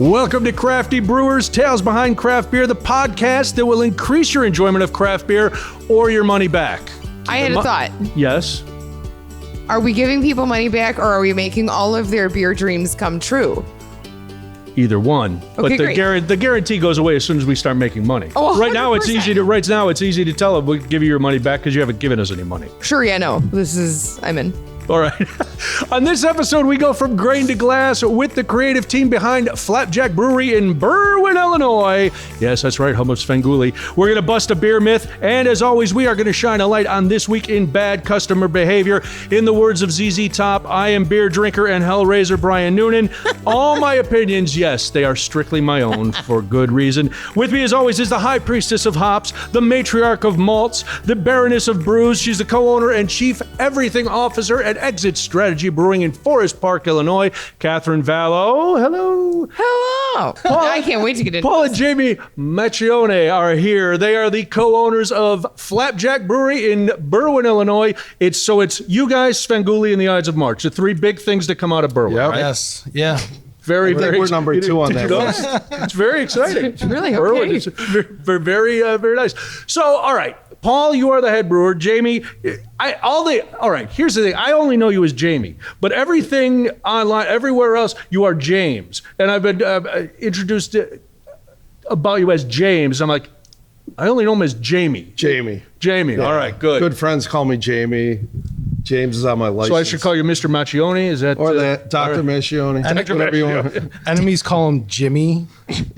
Welcome to Crafty Brewers, Tales Behind Craft Beer, the podcast that will increase your enjoyment of craft beer or your money back. I had a thought. Yes? Are we giving people money back, or are we making all of their beer dreams come true? Either one. Okay, but the guarantee goes away as soon as we start making money. Oh, right now it's 100%. easy to tell them we'll give you your money back because you haven't given us any money. Sure, yeah, no. I'm in. All right. On this episode, we go from grain to glass with the creative team behind Flapjack Brewery in Berwyn, Illinois. Yes, that's right, home of Svengoolie. We're going to bust a beer myth, and as always, we are going to shine a light on this week in bad customer behavior. In the words of ZZ Top, I am beer drinker and Hellraiser Brian Noonan. All my opinions, yes, they are strictly my own for good reason. With me, as always, is the high priestess of hops, the matriarch of malts, the baroness of brews. She's the co-owner and chief everything officer at Exit Strategy Brewing in Forest Park, Illinois, Katherine Vallow. Hello. Hello. I can't wait to get into Paul and James Macchione are here. They are the co-owners of Flapjack Brewery in Berwyn, Illinois. It's you guys, Svengoolie, and the Ides of March, the three big things that come out of Berwyn. Yep. Right? Yes. Yeah. Very, we're number 2 on that list. It's very exciting. It's really okay. Berwyn, it's very nice. So, all right, Paul, you are the head brewer. Jamie, all right, here's the thing. I only know you as Jamie, but everything online, everywhere else, you are James. And I've been introduced about you as James. I'm like, I only know him as Jamie. Jamie. Yeah. All right, good. Good friends call me Jamie. James is on my license. So I should call you Mr. Macchione? Is that? Or that, Dr. Macchione. Whatever you want. Enemies call him Jimmy.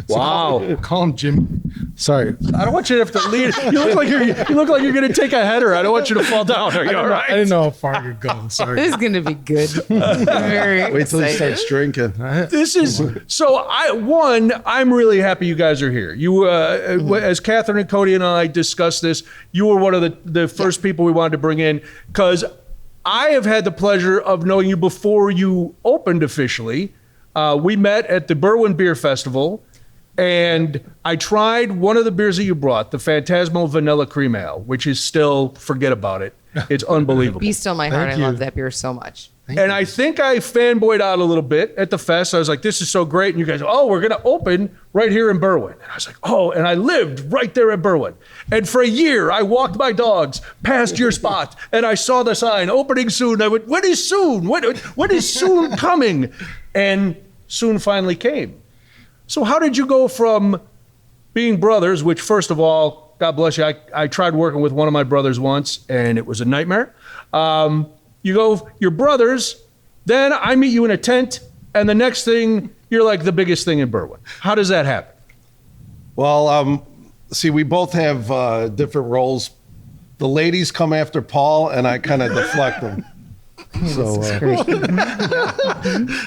Wow. Call him Jimmy. Sorry. I don't want you to have to lead. You look like you're going to take a header. I don't want you to fall down. Are you all right? I didn't know how far you're going. Sorry. This is going to be good. Very Wait till he excited. starts drinking. This is so. I'm really happy you guys are here. You, as Katherine and Cody and I discussed this, you were one of the first people we wanted to bring in because I have had the pleasure of knowing you before you opened officially. We met at the Berwyn Beer Festival, and I tried one of the beers that you brought, the Fantasmo Vanilla Cream Ale, which is still, forget about it. It's unbelievable. Be still my heart. Thank I love you. that beer so much. And I think I fanboyed out a little bit at the fest. I was like, this is so great. And you guys, we're going to open right here in Berwyn. And I was like, and I lived right there at Berwyn. And for a year, I walked my dogs past your spot and I saw the sign, opening soon. I went, when is soon? What is soon coming? And soon finally came. So how did you go from being brothers, which first of all, God bless you, I tried working with one of my brothers once and it was a nightmare. You're brothers, then I meet you in a tent, and the next thing, you're like the biggest thing in Berwyn. How does that happen? Well, see, we both have different roles. The ladies come after Paul, and I kind of deflect them. So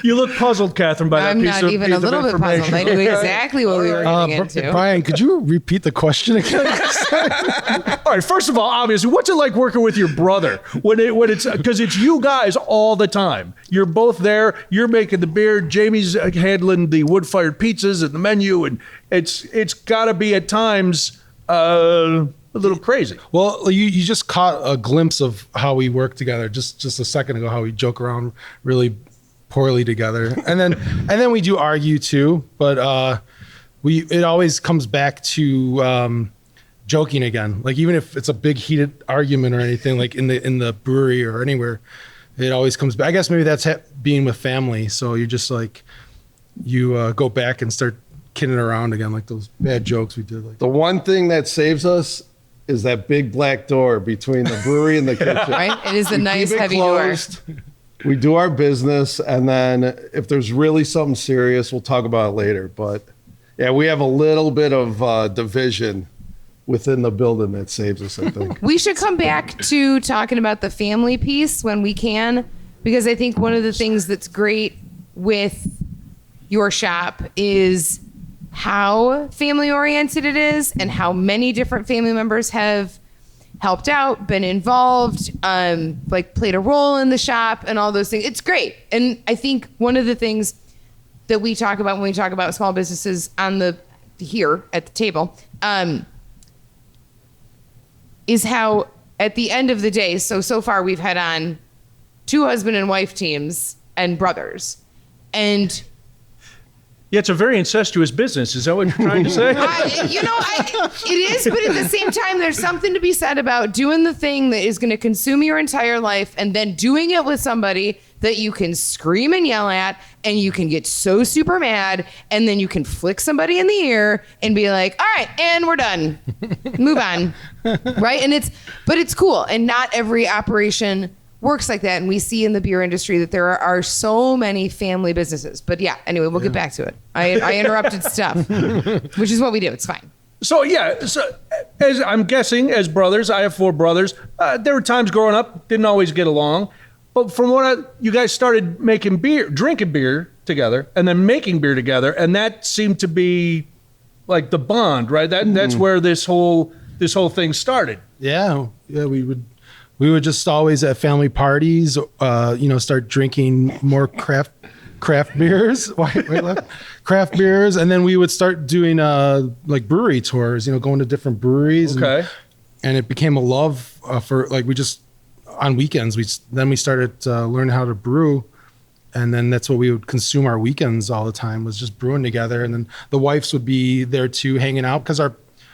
You look puzzled, Katherine, by that I'm piece not even a little bit puzzled. I knew exactly what we were getting into. Brian, could you repeat the question again? All right, first of all, obviously, what's it like working with your brother when it's because it's you guys all the time? You're both there. You're making the beer. Jamie's handling the wood-fired pizzas and the menu, and it's got to be at times a little crazy. Well, you just caught a glimpse of how we work together just a second ago, how we joke around really poorly together. And then we do argue too, but it always comes back to joking again. Like even if it's a big heated argument or anything, like in the brewery or anywhere, it always comes back. I guess maybe that's being with family. So you're just like, you go back and start kidding around again, like those bad jokes we did. Like the one thing that saves us is that big black door between the brewery and the kitchen. Right? It is a nice Keep it heavy closed. We do our business, and then if there's really something serious, we'll talk about it later. But yeah, we have a little bit of division within the building that saves us, I think. We should come back to talking about the family piece when we can, because I think one of the things that's great with your shop is how family oriented it is and how many different family members have helped out, been involved, like played a role in the shop and all those things. It's great. And I think one of the things that we talk about when we talk about small businesses here at the table, is how at the end of the day, so far we've had on 2 husband and wife teams and brothers. And Yeah, it's a very incestuous business. Is that what you're trying to say? It is, but at the same time, there's something to be said about doing the thing that is going to consume your entire life and then doing it with somebody that you can scream and yell at and you can get so super mad and then you can flick somebody in the ear and be like, all right, and we're done. Move on. Right? But it's cool. And not every operation works like that. And we see in the beer industry that there are so many family businesses. But yeah, anyway, we'll get back to it. I interrupted stuff, which is what we do. It's fine. So as I'm guessing, as brothers, I have 4 brothers. There were times growing up, didn't always get along. But from you guys started drinking beer together, and then making beer together, and that seemed to be like the bond, right? That's where this whole thing started. Yeah, we would just always at family parties, start drinking more craft beers, craft beers, and then we would start doing like brewery tours, going to different breweries. Okay. And it became a love for we just on weekends we started learning how to brew, and then that's what we would consume our weekends all the time, was just brewing together. And then the wives would be there too, hanging out, because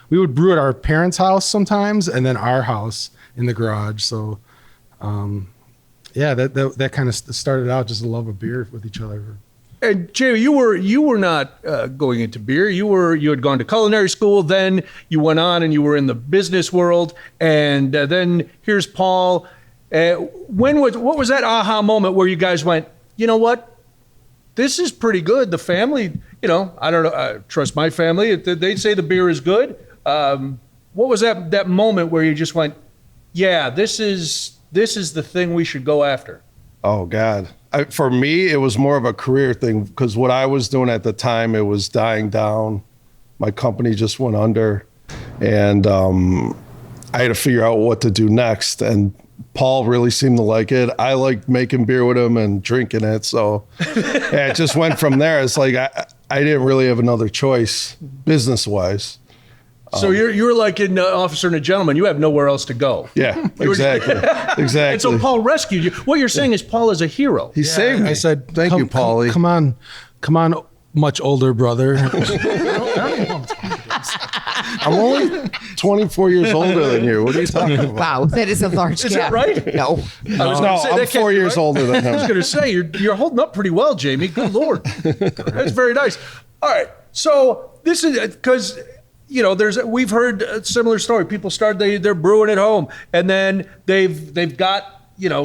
we would brew at our parents' house sometimes, and then our house in the garage. So that kind of started out just a love of beer with each other. And Jamie, you were not going into beer. You had gone to culinary school. Then you went on and you were in the business world. And then here's Paul. What was that aha moment where you guys went, you know what? This is pretty good. The family, I don't know. I trust my family. They say the beer is good. What was that moment where you just went, yeah, this is the thing we should go after? Oh God. For me, it was more of a career thing, because what I was doing at the time, it was dying down. My company just went under, and I had to figure out what to do next. And Paul really seemed to like it. I liked making beer with him and drinking it. So it just went from there. It's like I didn't really have another choice business-wise. So you're like an officer and a gentleman. You have nowhere else to go. Yeah, exactly. Exactly. And so Paul rescued you. What you're saying is Paul is a hero. He saved me. I said, thank you, Paulie. Come on, much older brother. I'm only 24 years older than you. What are you talking about? Wow, that is a large gap. Is that right? No. I'm 4 years older than him. I was going to say, you're holding up pretty well, Jamie. Good Lord. That's very nice. All right. So this is because, we've heard a similar story. People they're brewing at home, and then they've got,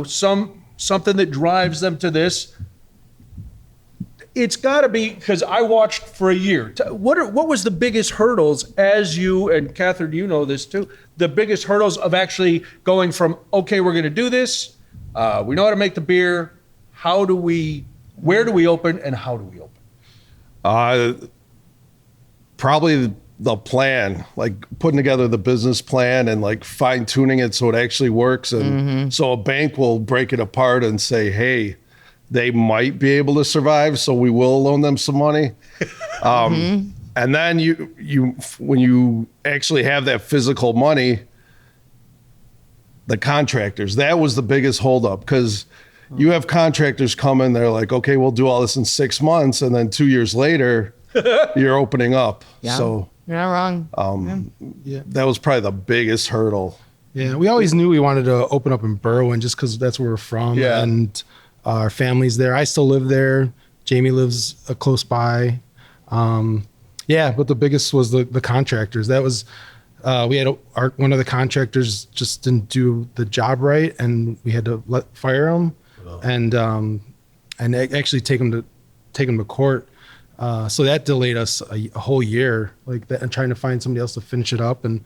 something that drives them to this. It's got to be, because I watched for a year. What was the biggest hurdles, as you, and Katherine, you know this too, the biggest hurdles of actually going from, okay, we're going to do this. We know how to make the beer. Where do we open, and how do we open? Probably the plan, like putting together the business plan and like fine tuning it so it actually works. And so a bank will break it apart and say, hey, they might be able to survive, so we will loan them some money. And then you when you actually have that physical money, the contractors, that was the biggest holdup, because you have contractors come in, they're like, okay, we'll do all this in 6 months, and then 2 years later, you're opening up. Yeah. So you're not wrong. that was probably the biggest hurdle. Yeah, we always knew we wanted to open up in Berwyn just because that's where we're from. Yeah. And our family's there. I still live there. Jamie lives close by. But the biggest was the contractors. That was, we had one of the contractors just didn't do the job right, and we had to fire him, and actually take him to court. So that delayed us a whole year, like that, and trying to find somebody else to finish it up. And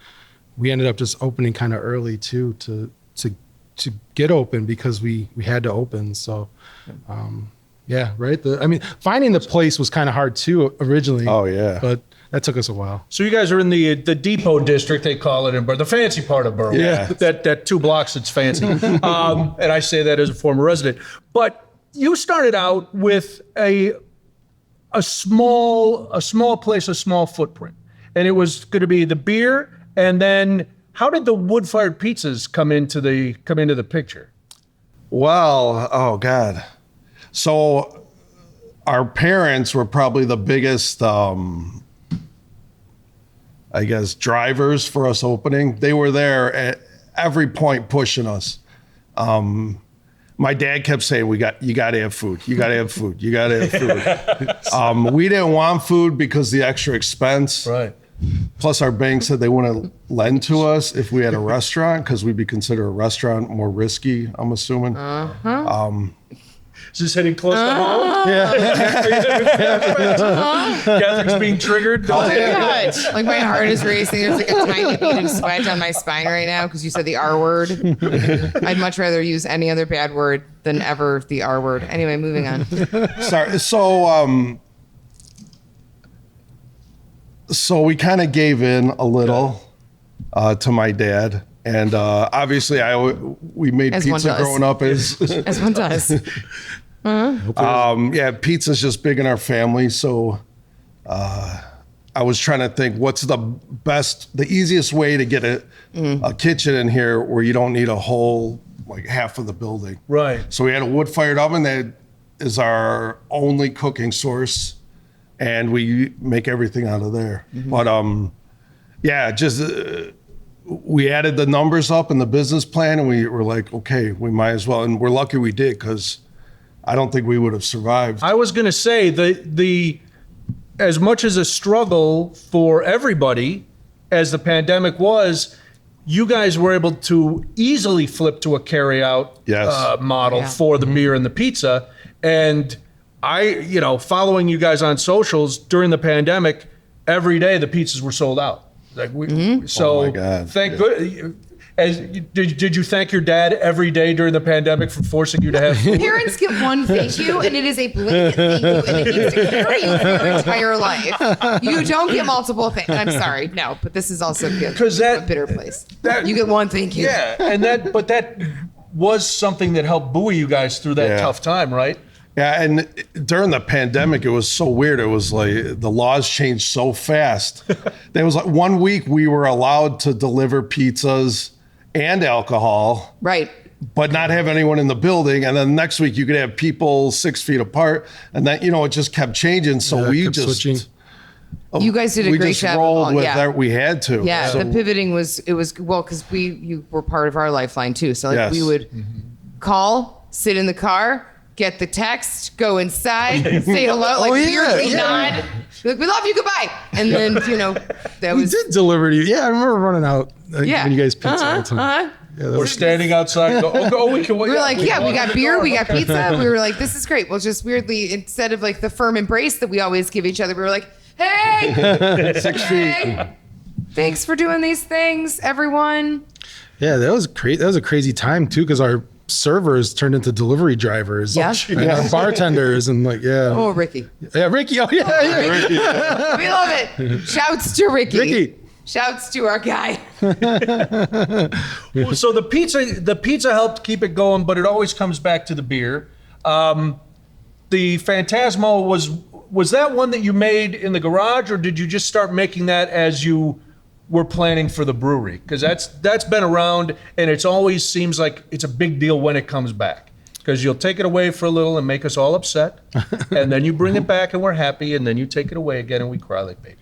we ended up just opening kind of early too, to get open, because we had to open. So, right. Finding the place was kind of hard too originally. Oh yeah. But that took us a while. So you guys are in the depot district, they call it in Berwyn, the fancy part of Berwyn. Yeah. That 2 blocks that's fancy. And I say that as a former resident. But you started out with a small place, a small footprint, and it was going to be the beer. And then how did the wood-fired pizzas come into the picture? Well, oh God. So our parents were probably the biggest, I guess, drivers for us opening. They were there at every point pushing us. My dad kept saying, you got to have food. You got to have food. You got to have food. We didn't want food because the extra expense. Right. Plus, our bank said they wouldn't lend to us if we had a restaurant because we'd be considered a restaurant more risky, I'm assuming. Is this hitting close to home? Catherine's being triggered. Oh my God. Like my heart is racing. There's like a tiny bead of sweat on my spine right now because you said the R word. I'd much rather use any other bad word than ever the R word. Anyway, moving on. Sorry. So we kind of gave in a little to my dad. And obviously, we made As one pizza does. growing up as one does. Pizza's just big in our family. So I was trying to think what's the easiest way to get a kitchen in here where you don't need a whole, like half of the building. Right. So we had a wood-fired oven that is our only cooking source, and we make everything out of there. But we added the numbers up in the business plan, and we were like, okay, we might as well. And we're lucky we did, because I don't think we would have survived. I was going to say the as much as a struggle for everybody as the pandemic was, you guys were able to easily flip to a carry-out model for the beer and the pizza. And following you guys on socials during the pandemic, every day the pizzas were sold out. Like so, oh my God. Thank good. Did you thank your dad every day during the pandemic for forcing you to have food? Parents get one thank you, and it is a blanket thank you, and it needs to carry you for your entire life. You don't get multiple things. I'm sorry, no, but this is also good. Because a bitter place. You get one thank you. Yeah, and that was something that helped buoy you guys through that tough time, right? Yeah, and during the pandemic, it was so weird. It was like the laws changed so fast. There was like 1 week we were allowed to deliver pizzas and alcohol, right? But not have anyone in the building. And then next week you could have people 6 feet apart, and then it just kept changing. So we just switching. You guys did a we great just job. rolled with that. We had to. Yeah, So, the pivoting was because you were part of our lifeline too. So like we would call, sit in the car, get the text, go inside, say hello, like weirdly nod. Be like, we love you, goodbye. And then, that We was. did deliver to you. Yeah, I remember running out when you guys pizza all the time. Yeah, We're standing outside. We can wait. We were like, we got beer, we got pizza. We were like, this is great. Well, just weirdly, instead of like the firm embrace that we always give each other, we were like, hey, 6 feet. thanks for doing these things, everyone. Yeah, that was great. That was a crazy time too, because our servers turned into delivery drivers. Yeah. And our bartenders and Oh, Ricky. Yeah, Ricky. Oh, yeah. Ricky. We love it. Shouts to Ricky. Ricky. Shouts to our guy. So the pizza helped keep it going, but it always comes back to the beer. The Fantasmo was that one that you made in the garage, or did you just start making that as you were planning for the brewery? Because that's been around, and it's always seems like it's a big deal when it comes back. Because you'll take it away for a little and make us all upset, and then you bring it back and we're happy, and then you take it away again and we cry like babies.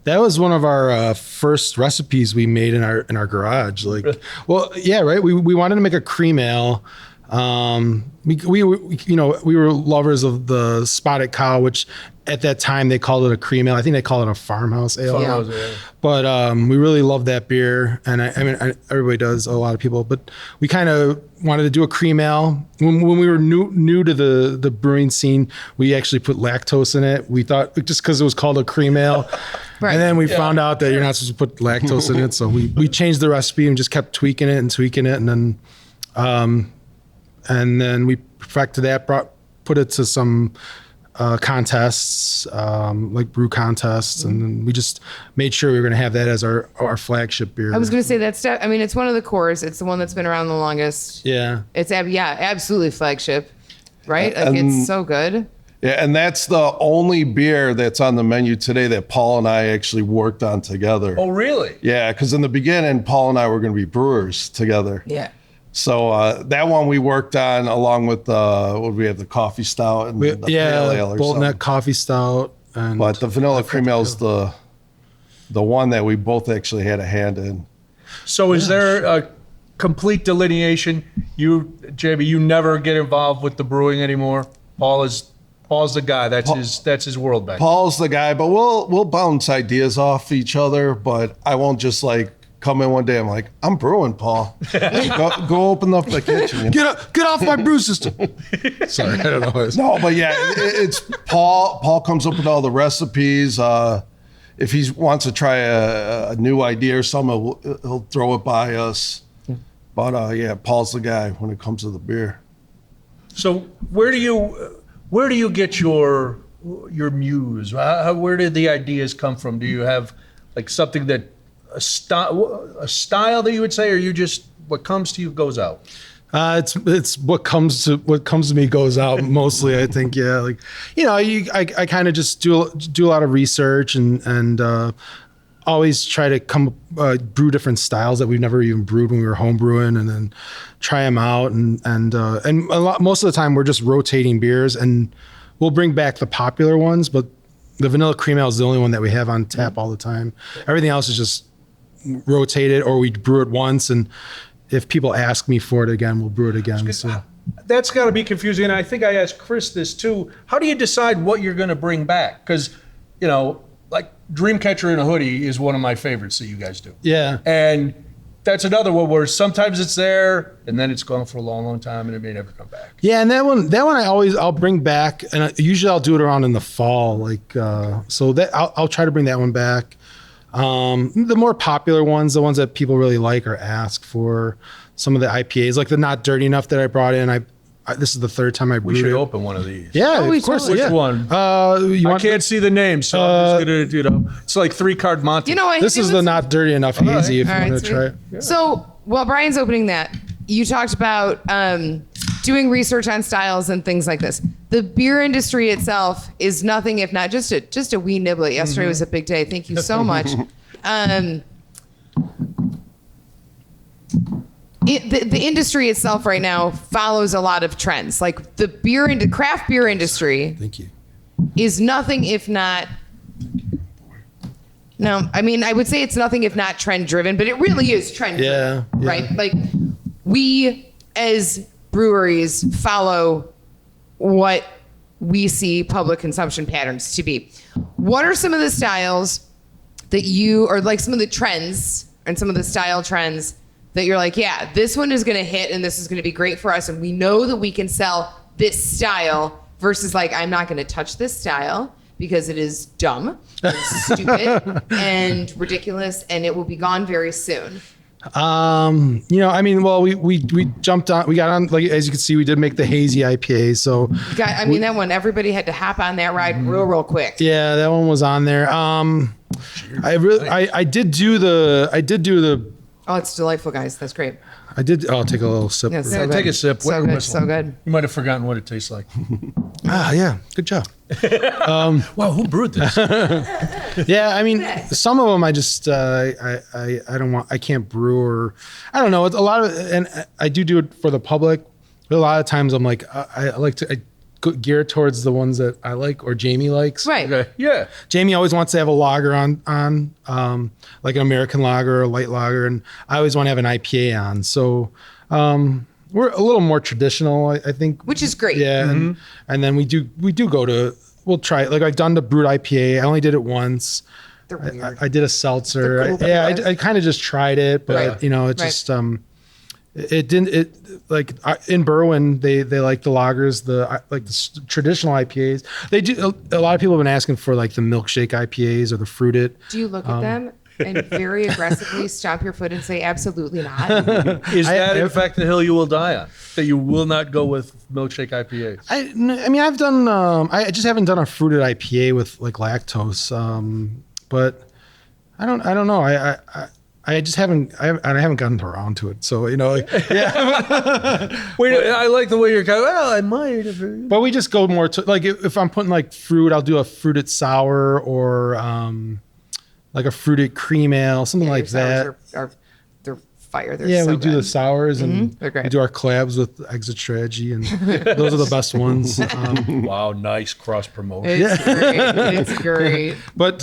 That was one of our first recipes we made in our garage. Like, well, yeah, right. We wanted to make a cream ale. We were lovers of the Spotted Cow, which at that time they called it a cream ale. I think they call it a farmhouse ale. Yeah. But we really love that beer, and I mean everybody does, a lot of people. But we kind of wanted to do a cream ale. When we were new to the brewing scene, we actually put lactose in it. We thought just because it was called a cream ale. Right. And then we found out that you're not supposed to put lactose in it, so we changed the recipe and just kept tweaking it, and then we perfected that, put it to some contests, like brew contests, and then we just made sure we were going to have that as our flagship beer. I was going to say it's one of the cores. It's the one that's been around the longest. Yeah. It's absolutely flagship, right? Like it's so good. Yeah, and that's the only beer that's on the menu today that Paul and I actually worked on together. Oh, really? Yeah, because in the beginning, Paul and I were going to be brewers together. Yeah. So that one we worked on along with what we have, the coffee stout and the pale ale or Bolton something. Coffee Stout. And But the vanilla cream ale is the one that we both actually had a hand in. So is there a complete delineation? You, JB, you never get involved with the brewing anymore. Paul's the guy. That's his world back. Paul's the guy, but we'll bounce ideas off each other. But I won't just like come in one day. I'm like, I'm brewing, Paul. go open up the kitchen. Get off my brew system. Sorry, I don't know what it's. No, but yeah, it's Paul. Paul comes up with all the recipes. If he wants to try a new idea or something, he'll throw it by us. But yeah, Paul's the guy when it comes to the beer. So where do you get your muse? Where did the ideas come from? Do you have like something that a style that you would say, or you just what comes to you goes out? It's what comes to me goes out mostly. I think, yeah, like, I kind of just do a lot of research and always try to brew different styles that we've never even brewed when we were homebrewing, and then try them out and most of the time we're just rotating beers, and we'll bring back the popular ones, but the vanilla cream ale is the only one that we have on tap all the time. Everything else is just rotated, or we brew it once, and if people ask me for it again, we'll brew it again. So That's got to be confusing. And I think I asked Chris this too. How do you decide what you're going to bring back? Because, like Dreamcatcher in a Hoodie is one of my favorites that you guys do. yeah. And that's another one where sometimes it's there and then it's gone for a long, long time and it may never come back. Yeah, and that one I'll bring back, and usually I'll do it around in the fall, like so that I'll try to bring that one back. The more popular ones, the ones that people really like or ask for, some of the IPAs, like the Not Dirty Enough that I brought in. I this is the third time I brewed We should it. open one of these. Yeah, Oh, of course. totally. Which Yeah. one? You I can't see the name, so I'm just gonna, it's like 3-card Monty. You know what? This is the Not Dirty Enough hazy. If you All right, want to try sweet. it. So while Brian's opening that, you talked about doing research on styles and things like this. The beer industry itself is nothing if not just a wee niblet. Yesterday was a big day. Thank you so much. The industry itself right now follows a lot of trends. Like the craft beer industry Thank you. is nothing if not. No, I mean, I would say it's nothing if not trend driven, but it really is trend driven, Yeah. right? Like we as breweries follow what we see public consumption patterns to be. What are some of the styles that or like some of the trends and some of the style trends that you're like, yeah, this one is going to hit and this is going to be great for us, and we know that we can sell this style, versus like, I'm not going to touch this style because it is dumb and stupid and ridiculous, and it will be gone very soon. We jumped on, we got on, like, as you can see, we did make the hazy IPA. So That one, everybody had to hop on that ride real quick. yeah, that one was on there. I did do the, Oh, it's delightful, guys. That's great. I'll take a little sip. Yes. Yeah, take a sip. So Wet good, whistle. so good. You might have forgotten what it tastes like. Yeah, good job. Wow, who brewed this? Yeah, I mean, some of them I just I can't brew, or I don't know. It's a lot of, and I do it for the public, but a lot of times I'm like I like to gear towards the ones that I like or Jamie likes. Right. Okay. Yeah. Jamie always wants to have a lager on like an American lager or a light lager, and I always want to have an IPA on. So we're a little more traditional, I think. Which is great. Yeah, and then we do go to, we'll try it. Like I've done the brewed IPA. I only did it once. They're weird. I did a seltzer. They're cool I kind of just tried it, but Right. it Right. just it didn't. It like in Berwyn they like the lagers, the traditional IPAs. They do. A lot of people have been asking for like the milkshake IPAs or the fruited. Do you look at them and very aggressively stomp your foot and say, absolutely not? Is that in fact the hill you will die on? That you will not go with milkshake IPAs? I mean, I've done. I just haven't done a fruited IPA with like lactose. But I don't know. I just haven't. I haven't gotten around to it. So yeah. Wait, I like the way you're going. Well, I might have. But we just go more to like if I'm putting like fruit, I'll do a fruited sour or like a fruited cream ale, something like Your sours that. they're fire. They're Yeah, so we do good. the sours and They're great. we do our collabs with Exit Strategy, and those are the best ones. Wow, nice cross promotion. It's great. It's great. But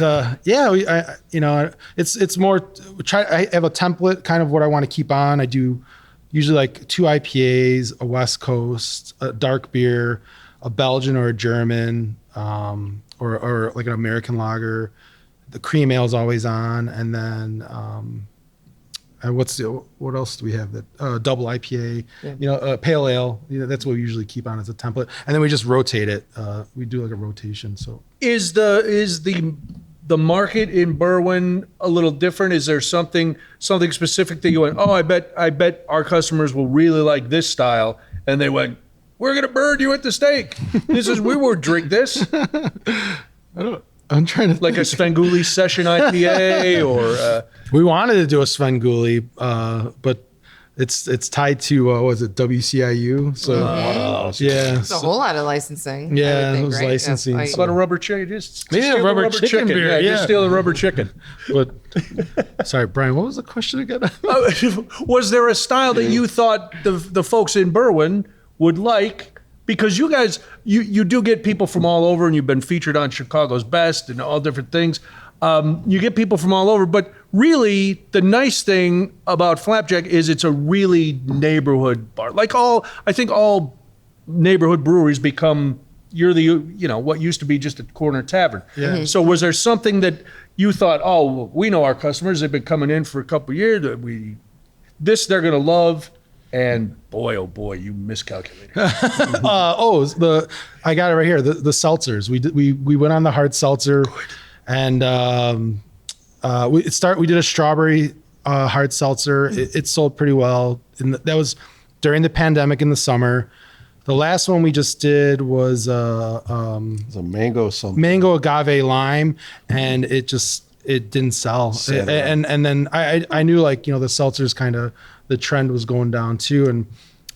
it's more. I have a template, kind of what I want to keep on. I do usually like 2 IPAs, a West Coast, a dark beer, a Belgian or a German, or like an American lager. The cream ale is always on, and then what else do we have? That double IPA, pale ale. That's what we usually keep on as a template, and then we just rotate it. We do like a rotation. So Is the market in Berwyn a little different? Is there something specific that you went, oh, I bet our customers will really like this style, and they went, we're gonna burn you at the stake. We won't drink this. I'm trying to Like a Svengoolie session IPA or we wanted to do a Svengoolie, but it's tied to was it WCIU? So yeah, It's a whole lot of licensing. Yeah, I would think, it was right? licensing. That's how about a rubber chicken? Just Maybe a steal the rubber chicken beer, Just yeah. steal a rubber chicken. but sorry, Brian, what was the question again? Was there a style that you thought the folks in Berwyn would like? Because you guys, you do get people from all over, and you've been featured on Chicago's Best and all different things. You get people from all over, but really the nice thing about Flapjack is it's a really neighborhood bar. Like I think all neighborhood breweries become, what used to be just a corner tavern. Yeah. So was there something that you thought, oh, we know our customers, they've been coming in for a couple of years, they're going to love. And boy, oh boy, you miscalculated. I got it right here. The seltzers. We went on the hard seltzer, and we did a strawberry hard seltzer. It sold pretty well, and that was during the pandemic in the summer. The last one we just did was It's a mango something. mango agave lime, and it didn't sell. And then I knew the seltzers kind of the trend was going down too, and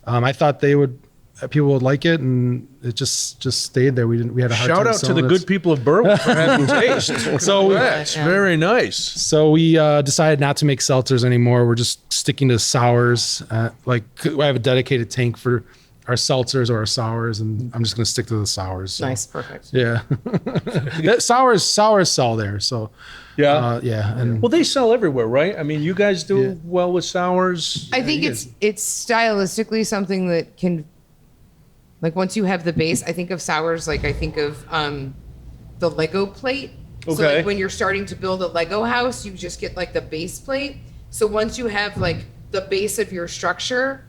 I thought people would like it, and it just stayed there. We had a hard Shout time out to selling the it. good people of Berwyn for having taste. So That's very nice. So we decided not to make seltzers anymore. We're just sticking to sours. I have a dedicated tank for our seltzers or our sours, and I'm just going to stick to the sours. So, Nice, perfect. Yeah. sours sell there. So Yeah. yeah. And Well, they sell everywhere, right? I mean, you guys do well with sours. I think it's stylistically something that can, like, once you have the base, I think of sours, like I think of the Lego plate. So Okay. like when you're starting to build a Lego house, you just get like the base plate. So once you have like the base of your structure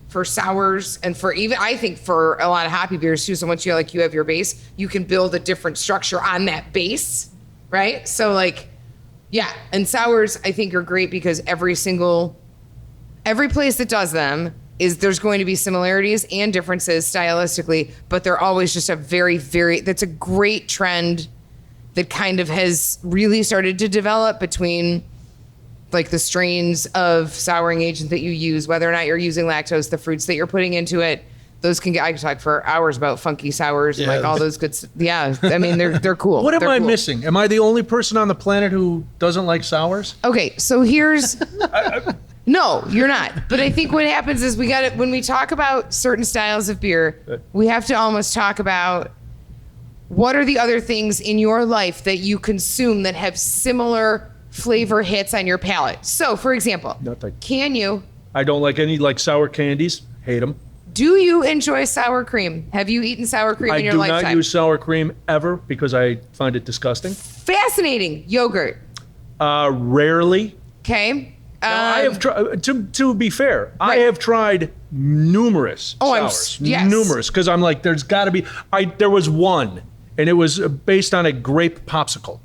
for sours, and for even, I think for a lot of hoppy beers too. So once you have your base, you can build a different structure on that base, right? So like, yeah. And sours I think are great because every place that does them there's going to be similarities and differences stylistically, but they're always just a very, very, that's a great trend that kind of has really started to develop between like the strains of souring agent that you use, whether or not you're using lactose, the fruits that you're putting into it. Those I could talk for hours about funky sours and like all those good. Yeah. I mean, they're cool. What am They're I cool. missing? Am I the only person on the planet who doesn't like sours? Okay, so here's no, you're not. But I think what happens is when we talk about certain styles of beer, we have to almost talk about what are the other things in your life that you consume that have similar flavor hits on your palate. So, for example, Nothing. I don't like any sour candies. Hate them. Do you enjoy sour cream? Have you eaten sour cream in your I do lifetime? not use sour cream ever because I find it disgusting. Fascinating. Yogurt. Rarely. Okay. Now, I have tried. To be fair, I have tried numerous sours. yes. Numerous, because I'm like, there's got to be. There was one, and it was based on a grape popsicle,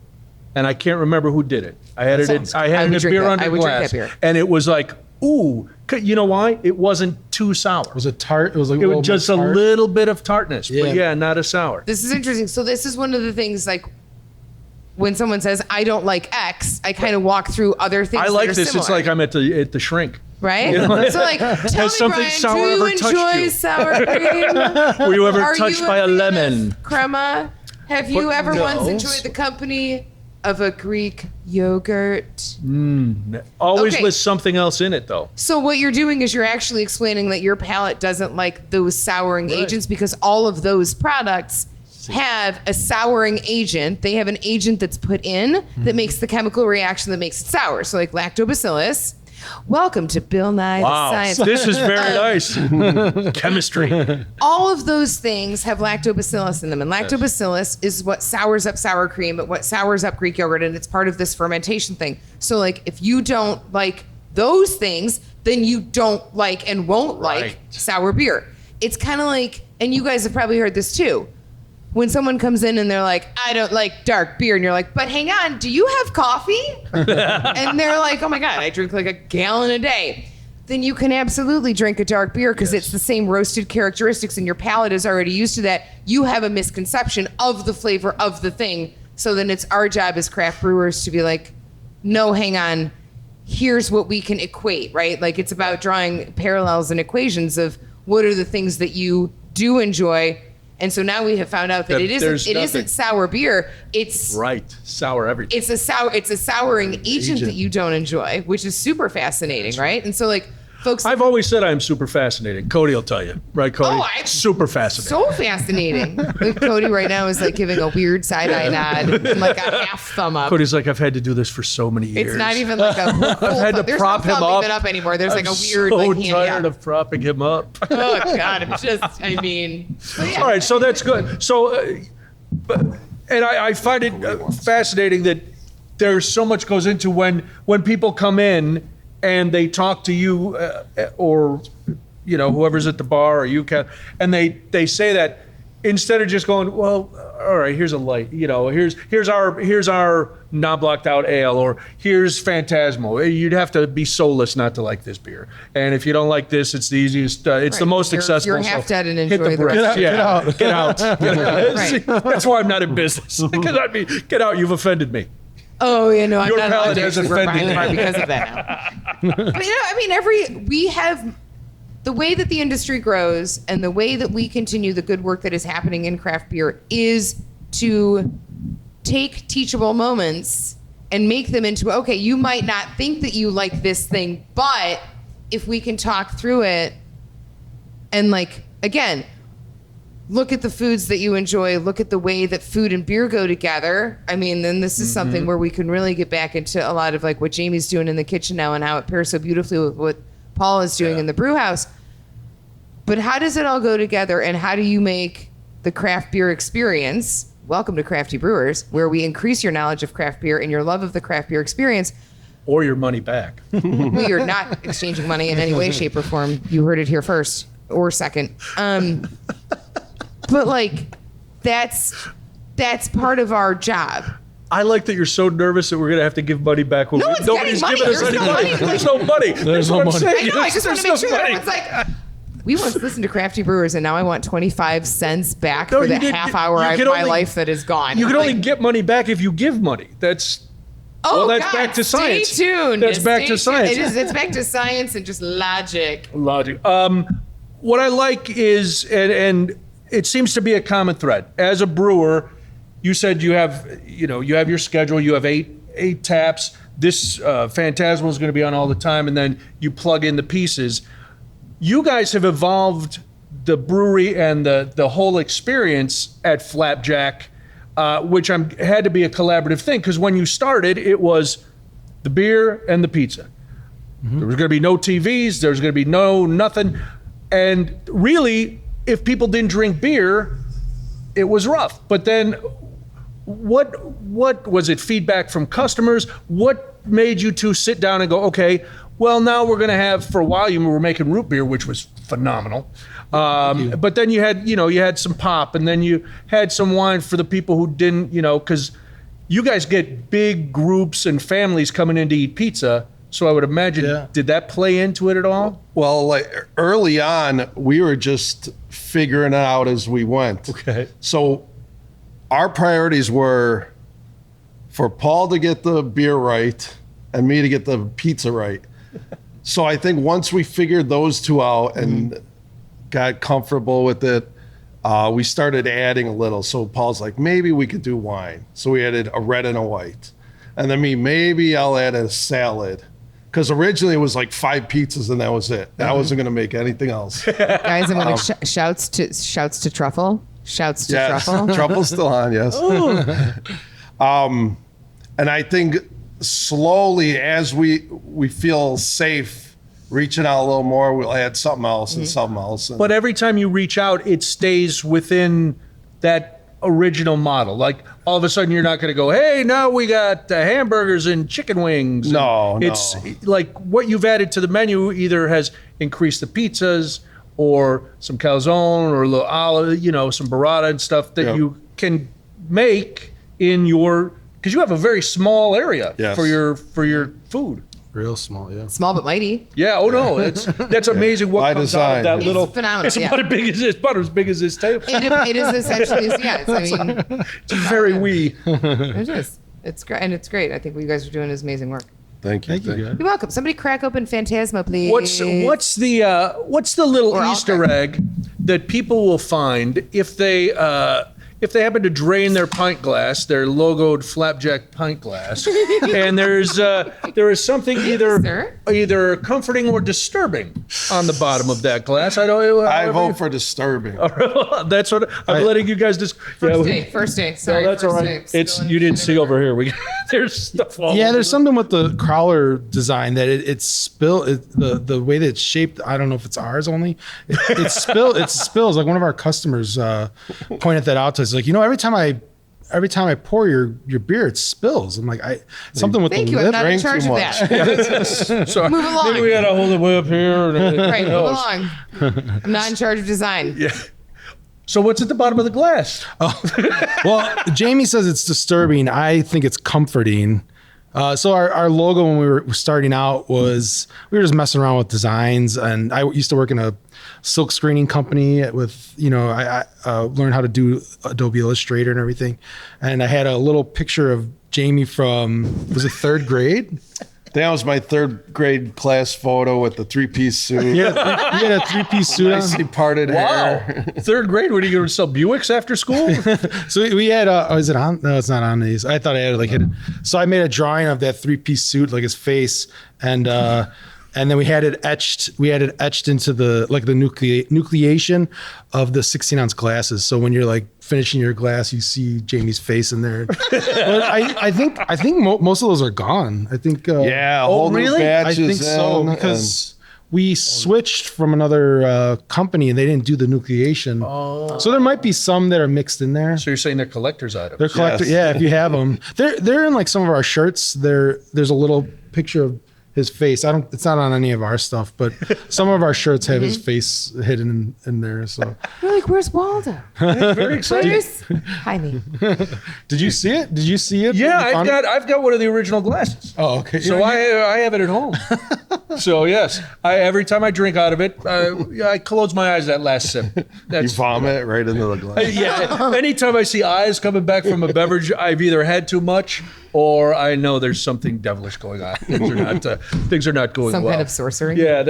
and I can't remember who did it. I had it in a beer under glass, and it was like, ooh. You know why? It wasn't too sour. was it tart? It was like It was just a little bit of tartness, but Yeah. not a sour. This is interesting. So this is one of the things, like when someone says I don't like X, I kind of walk through other things. I like that are this. Similar, It's like I'm at the shrink. right. You know? So like, tell me, something Brian, sour do you ever touched enjoy you? sour cream? Were you ever Are touched you by a fan of lemon? Crema? Have you ever No. once enjoyed the company of a Greek yogurt. Always Okay. with something else in it, though. So what you're doing is you're actually explaining that your palate doesn't like those souring agents because all of those products have a souring agent. They have an agent that's put in that makes the chemical reaction that makes it sour. So like lactobacillus. Welcome to Bill Nye Wow, the Science. this is very nice. Chemistry. All of those things have lactobacillus in them, and lactobacillus is what sours up sour cream, but what sours up Greek yogurt, and it's part of this fermentation thing. So like if you don't like those things, then you don't like and won't like Right. sour beer. It's kind of like, and you guys have probably heard this too, when someone comes in and they're like, I don't like dark beer, and you're like, but hang on, do you have coffee? And they're like, oh my God, I drink like a gallon a day. Then you can absolutely drink a dark beer because it's the same roasted characteristics and your palate is already used to that. You have a misconception of the flavor of the thing. So then it's our job as craft brewers to be like, no, hang on, here's what we can equate, right? Like it's about drawing parallels and equations of what are the things that you do enjoy. And so now we have found out that That there's it nothing. isn't sour beer. It's Right. Sour everything. it's a souring agent that you don't enjoy, which is super fascinating, right? And so like folks, I've always said I'm super fascinating. Cody will tell you. Right, Cody? Oh, I'm super fascinating. so fascinating. Like Cody right now is like giving a weird side eye nod and like a half thumb up. Cody's like, I've had to do this for so many years. It's not even like a cool I've had to There's prop no him thumb up. even up anymore. There's like a weird so like hand. tired Yeah. of propping him up. Oh God, I'm just. I mean. But yeah. All right, so that's good. So, and I find it fascinating that there's so much goes into when people come in and they talk to you or you know whoever's at the bar or you can, and they say that instead of just going, well, all right, here's a light, you know, here's our non-blocked out ale, or here's Fantasmo. You'd have to be soulless not to like this beer. And if you don't like this, it's the easiest. It's the Right. most You're accessible. half so dead and hit enjoy the brakes. rest. Get out. Get out. Right. That's why I'm not in business. Because I'd be, get out. You've offended me. Oh, yeah, no, I'm Your not allowed palate to has actually work offended behind the me. bar because of that now. But you know, I mean, we have the way that the industry grows and the way that we continue the good work that is happening in craft beer is to take teachable moments and make them into, okay, you might not think that you like this thing, but if we can talk through it and like, again, look at the foods that you enjoy, look at the way that food and beer go together. I mean, then this is something where we can really get back into a lot of like what Jamie's doing in the kitchen now and how it pairs so beautifully with what Paul is doing in the brew house. But how does it all go together and how do you make the craft beer experience? Welcome to Crafty Brewers, where we increase your knowledge of craft beer and your love of the craft beer experience. Or your money back. We are not exchanging money in any way, shape, or form. You heard it here first or second. But like, that's part of our job. I like that you're so nervous that we're gonna have to give money back. When No one's nobody's getting giving us money. any There's no money. money. There's no money. That's no what I'm money. saying. I know. I just want to There's make no sure money. everyone's like, we once listened to Crafty Brewers, and now I want 25 cents back No, for the you did- half you hour of can my only- life that is gone. You can only Like, get money back if you give money. That's oh, that's God, back to science. Stay tuned. That's back Stay to tuned. science. It's back to science and just logic. logic. What I like is, and it seems to be a common thread. As a brewer, you said you have your schedule. You have eight taps. This Fantasmo is going to be on all the time, and then you plug in the pieces. You guys have evolved the brewery and the whole experience at Flapjack, which had to be a collaborative thing because when you started, it was the beer and the pizza. There was going to be no TVs. There was going to be nothing. And really, if people didn't drink beer, it was rough. But then what was it? Feedback from customers? What made you two sit down and go, okay, well, now we're going to have, for a while, you were making root beer, which was phenomenal. But then you had some pop, and then you had some wine for the people who didn't, because you guys get big groups and families coming in to eat pizza. So I would imagine, did that play into it at all? Well, like early on, we were just figuring it out as we went. Okay. So our priorities were for Paul to get the beer right and me to get the pizza right. So I think once we figured those two out and got comfortable with it, we started adding a little. So Paul's like, maybe we could do wine. So we added a red and a white. And then maybe I'll add a salad. Because originally it was like 5 pizzas and that was it. I wasn't going to make anything else. Guys, I'm gonna shouts to truffle. Shouts to truffle. Truffle's still on, yes. And I think slowly, as we feel safe reaching out a little more, we'll add something else and something else. But every time you reach out, it stays within that original model. Like all of a sudden, you're not going to go, "Hey, now we got hamburgers and chicken wings." No, it's like what you've added to the menu either has increased the pizzas or some calzone or a little olive, some burrata and stuff that you can make in your, because you have a very small area for your food. Real small, yeah. Small but mighty. Yeah. Oh no, that's amazing. What By comes design. out of that It's little? phenomenal, It's yeah. about as big as this table. It is essentially, It's very wee. it is. It's great, and it's great. I think what you guys are doing is amazing work. Thank you. Thank you, guys. You're welcome. Somebody crack open Fantasmo, please. What's the little Or I'll Easter crack. egg that people will find if they happen to drain their pint glass, their logoed Flapjack pint glass, and there is something Sir? either comforting or disturbing on the bottom of that glass. I vote for disturbing. That's what I'm letting you guys just. First day. Sorry. No, that's all first right. day. It's you didn't see over here. There's stuff all Yeah, over there's something with the crawler design that the way that it's shaped. I don't know if it's ours only. It spills. Like one of our customers pointed that out to us. Like, every time I pour your beer, it spills. I'm like, something with Thank the you. I'm lip. not in Drank charge too of much. that. Sorry. Move along. Maybe we gotta hold it way up here. Right, move along. I'm not in charge of design. Yeah. So what's at the bottom of the glass? Well, Jamie says it's disturbing. I think it's comforting. So our logo when we were starting out was we were just messing around with designs, and I used to work in a silk screening company with I learned how to do Adobe Illustrator and everything, and I had a little picture of Jamie from was it 3rd grade? That was my 3rd grade class photo with the 3-piece suit. You had a 3-piece suit on. Nicely parted hair. 3rd grade? What are you going to sell Buicks after school? So we had is it on? No, it's not on these. I thought I had it like hidden. So I made a drawing of that 3-piece suit, like his face, and then we had it etched. We had it etched into the nucleation of the 16-ounce glasses. So when you're like finishing your glass, you see Jamie's face in there. But I think most of those are gone. I think. Yeah, a whole new batch I think is so in, because we switched from another company and they didn't do the nucleation. Oh. So there might be some that are mixed in there. So you're saying they're collector's items? They're collector. Yes. Yeah, if you have them, they're in like some of our shirts. There's a little picture of his face. It's not on any of our stuff, but some of our shirts have his face hidden in there. So We're like, where's Waldo? Very exciting. Where's Jaime? did you see it? Did you see it? Yeah, You found it? I've got one of the original glasses. Oh, okay. So I have it at home. So yes, every time I drink out of it, I close my eyes that last sip. You That's vomit right into the glass. yeah. Anytime I see eyes coming back from a beverage, I've either had too much or I know there's something devilish going on. Things are not going Some well. kind of sorcery? Yeah,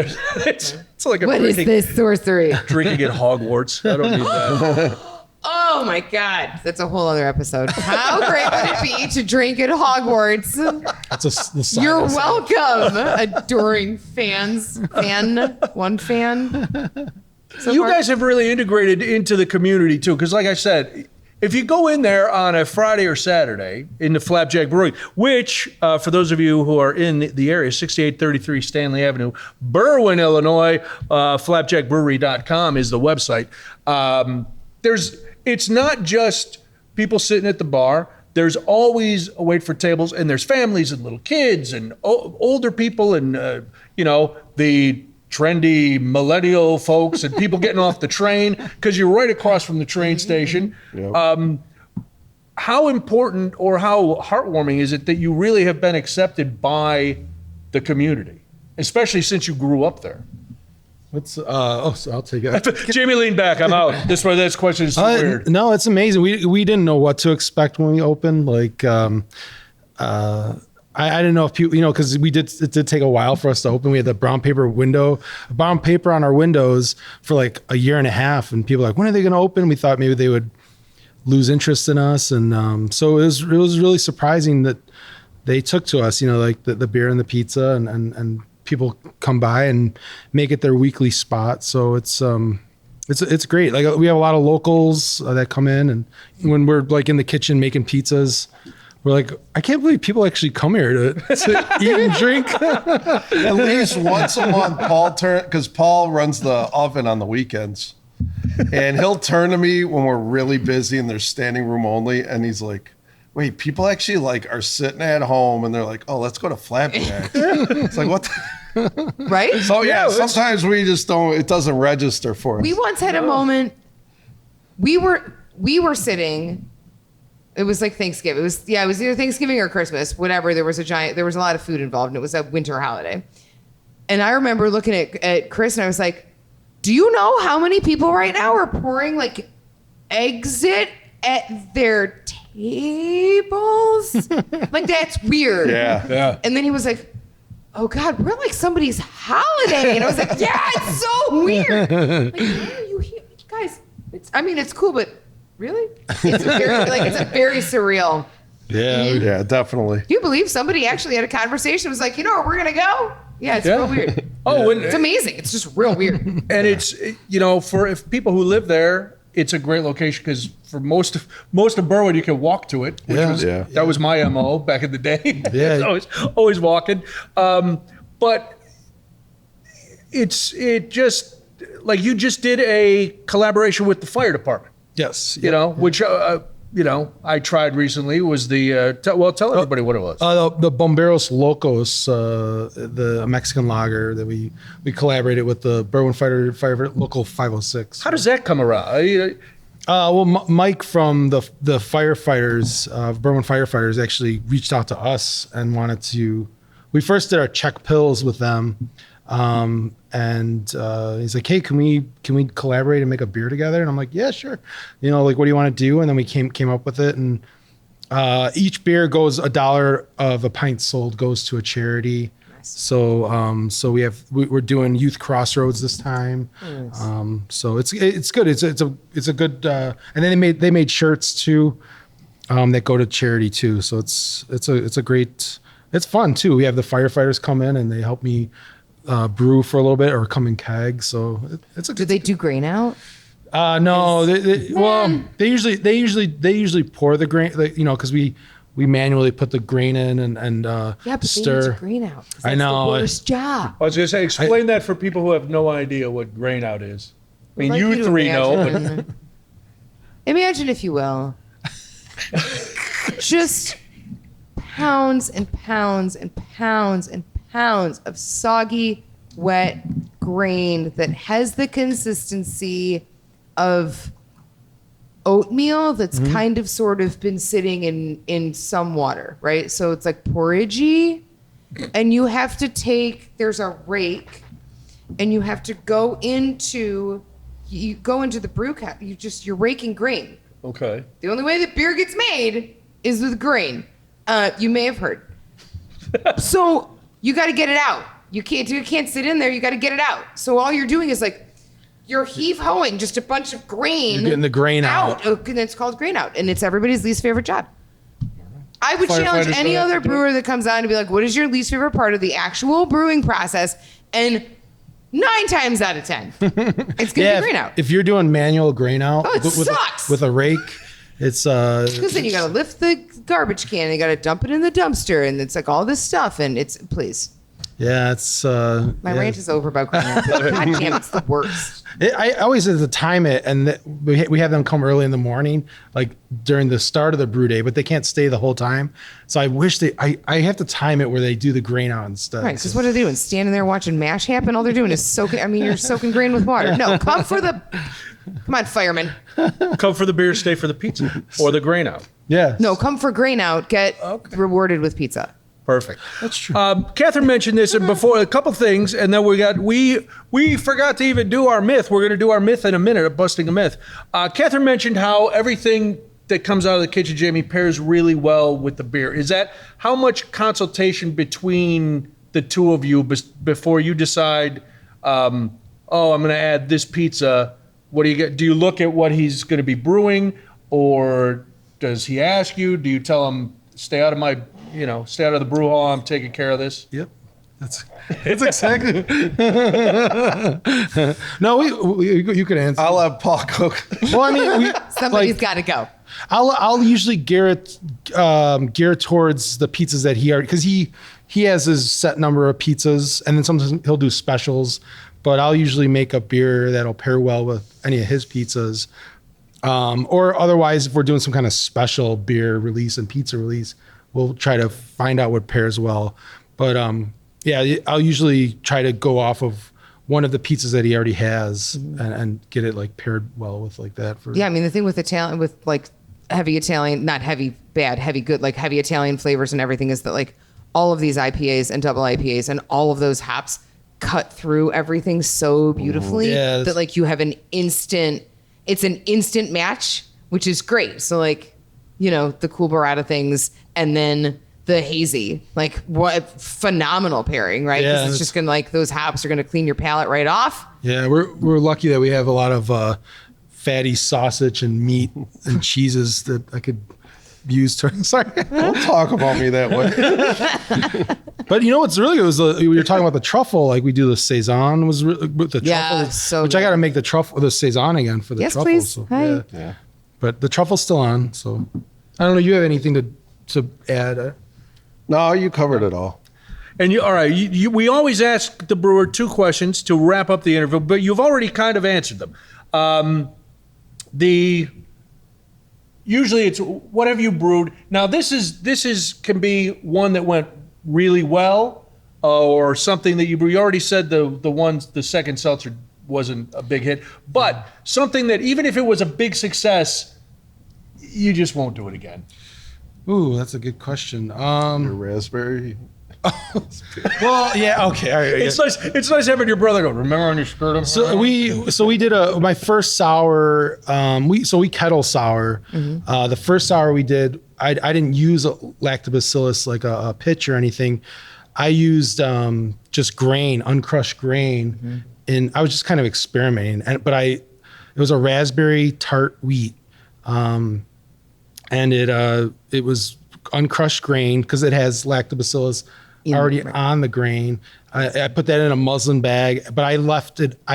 it's like What is this sorcery? drinking at Hogwarts. I don't need that. Oh my God. That's a whole other episode. How great would it be to drink at Hogwarts? That's the saga. You're welcome, adoring fans. One fan. So You far. guys have really integrated into the community too, because like I said, if you go in there on a Friday or Saturday in the Flapjack Brewery, which for those of you who are in the area, 6833 Stanley Avenue, Berwyn, Illinois, flapjackbrewery.com is the website. It's not just people sitting at the bar. There's always a wait for tables, and there's families and little kids and older people and the trendy millennial folks and people getting off the train because you're right across from the train station. Yep. How important or how heartwarming is it that you really have been accepted by the community, especially since you grew up there? So I'll take it. Jamie, lean back. I'm out. This question is weird. No, it's amazing. We didn't know what to expect when we opened. Like, I didn't know if people, because it did take a while for us to open. We had the brown paper on our windows for like a year and a half, and people were like, when are they going to open? We thought maybe they would lose interest in us, and so it was really surprising that they took to us, like the beer and the pizza, and people come by and make it their weekly spot. So it's great. Like we have a lot of locals that come in, and when we're like in the kitchen making pizzas, we're like, I can't believe people actually come here to eat and drink. At least once a month, because Paul runs the oven on the weekends, and he'll turn to me when we're really busy and there's standing room only, and he's like, wait, people actually like are sitting at home and they're like, oh, let's go to Flapjack. It's like, what the? Right? So yeah, sometimes we just don't, it doesn't register for us. We once had a moment, we were sitting, it was like Thanksgiving. It was either Thanksgiving or Christmas, whatever. There was a lot of food involved, and it was a winter holiday. And I remember looking at Chris, and I was like, do you know how many people right now are pouring like Exit at their tables? Like, that's weird. Yeah. And then he was like, oh God, we're like somebody's holiday. And I was like, yeah, it's so weird. Like, why are you here? Guys, it's cool, but really? It's very surreal. Yeah, definitely. Do you believe somebody actually had a conversation? Was like, you know where we're going to go? Yeah, it's real weird. It's amazing. It's just real weird. And it's, for if people who live there, it's a great location because for most of Berwyn, you can walk to it. That was my MO back in the day. Yeah. always walking. But it just, like you just did a collaboration with the fire department. Yes. Which, I tried recently was the, tell everybody what it was. The Bomberos Locos, the Mexican lager that we collaborated with the Berwyn Firefighters Local 506. How does that come around? Mike from the firefighters, Berwyn Firefighters, actually reached out to us and wanted to. We first did our Czech pills with them, and he's like, "Hey, can we collaborate and make a beer together?" And I'm like, "Yeah, sure." Like, what do you want to do? And then we came up with it, and each beer goes $1 of a pint sold goes to a charity. So we're doing Youth Crossroads this time. Nice. So it's good. It's a good. And then they made shirts too, that go to charity too. So it's a great. It's fun too. We have the firefighters come in and they help me brew for a little bit or come in kegs. So Do they do grain out? No. They usually pour the grain. Because we manually put the grain in and but stir. they need to grain out. I know. The worst job. I was going to say, explain that for people who have no idea what grain out is. I mean, you three know. But Imagine, if you will, just pounds and pounds and pounds and pounds of soggy, wet grain that has the consistency of oatmeal that's kind of sort of been sitting in some water, right? So it's like porridgey, and you have to there's a rake, and you have to go into the brew cap. You're raking grain. okay. The only way that beer gets made is with grain. You may have heard. So you got to get it out. You can't sit in there. You got to get it out. So all you're doing is like, you're heave-hoeing just a bunch of grain. You're getting the grain out. And it's called grain out. And it's everybody's least favorite job. I would challenge any other brewer that comes on to be like, what is your least favorite part of the actual brewing process? And 9 times out of 10, it's going to be grain out. If you're doing manual grain out sucks. with a rake, it's because then you got to lift the garbage can and you got to dump it in the dumpster, and it's like all this stuff, and it's it's my rant is over about grain out. God damn, it's the worst. I always have to time it, and we have them come early in the morning, like during the start of the brew day, but they can't stay the whole time. So I wish I have to time it where they do the grain out instead. Right, because what are they doing? Standing there watching MASH happen? All they're doing is soaking. I mean, you're soaking grain with water. No, come on, firemen. Come for the beer, stay for the pizza or the grain out. Yeah. No, come for grain out, get rewarded with pizza. Perfect. That's true. Catherine mentioned this before, a couple things, and then we forgot to even do our myth. We're going to do our myth in a minute, of busting a myth. Catherine mentioned how everything that comes out of the kitchen, Jamie, pairs really well with the beer? Is that how much consultation between the two of you before you decide, I'm going to add this pizza? What do you get? Do you look at what he's going to be brewing, or does he ask you? Do you tell him, stay out of the brew hall, I'm taking care of this? Yep. That's exactly. No, you can answer. I'll have Paul cook. Well, I mean, Somebody's got to go. I'll usually gear towards the pizzas that he already, because he has his set number of pizzas, and then sometimes he'll do specials. But I'll usually make a beer that'll pair well with any of his pizzas, or otherwise, if we're doing some kind of special beer release and pizza release, we'll try to find out what pairs well. But yeah, I'll usually try to go off of one of the pizzas that he already has and get it like paired well with like that. Yeah, I mean, the thing with Italian, with like heavy Italian, not heavy bad, heavy good, like heavy Italian flavors and everything, is that like all of these IPAs and double IPAs and all of those hops cut through everything so beautifully that like you have it's an instant match, which is great. So like, the cool burrata things and then the hazy, like what phenomenal pairing, right? Yeah, it's just gonna, like, those hops are gonna clean your palate right off. Yeah, we're lucky that we have a lot of fatty sausage and meat and cheeses that I could use to. Sorry, Don't talk about me that way. But what's really good was we were talking about the truffle. Like we do the saison with the truffle, so which good. I got to make the saison again for the Yes, truffle. please. So, Hi. Yeah. But the truffle's still on, so I don't know. You have anything to add? No, you covered it all. And all right, we always ask the brewer two questions to wrap up the interview, but you've already kind of answered them. Usually it's, what have you brewed? Now this can be one that went really well, or something that you brew. You already said the second seltzer wasn't a big hit, but something that even if it was a big success, you just won't do it again. Ooh, that's a good question. Your raspberry. Well, yeah, okay. All right, It's nice having your brother go, remember on your skirt? So we did my first sour. We kettle sour. The first sour we did, I didn't use a lactobacillus like a pitch or anything. I used just grain, uncrushed grain, and I was just kind of experimenting. It was a raspberry tart wheat, and it was uncrushed grain because it has lactobacillus already on the grain. I put that in a muslin bag, but I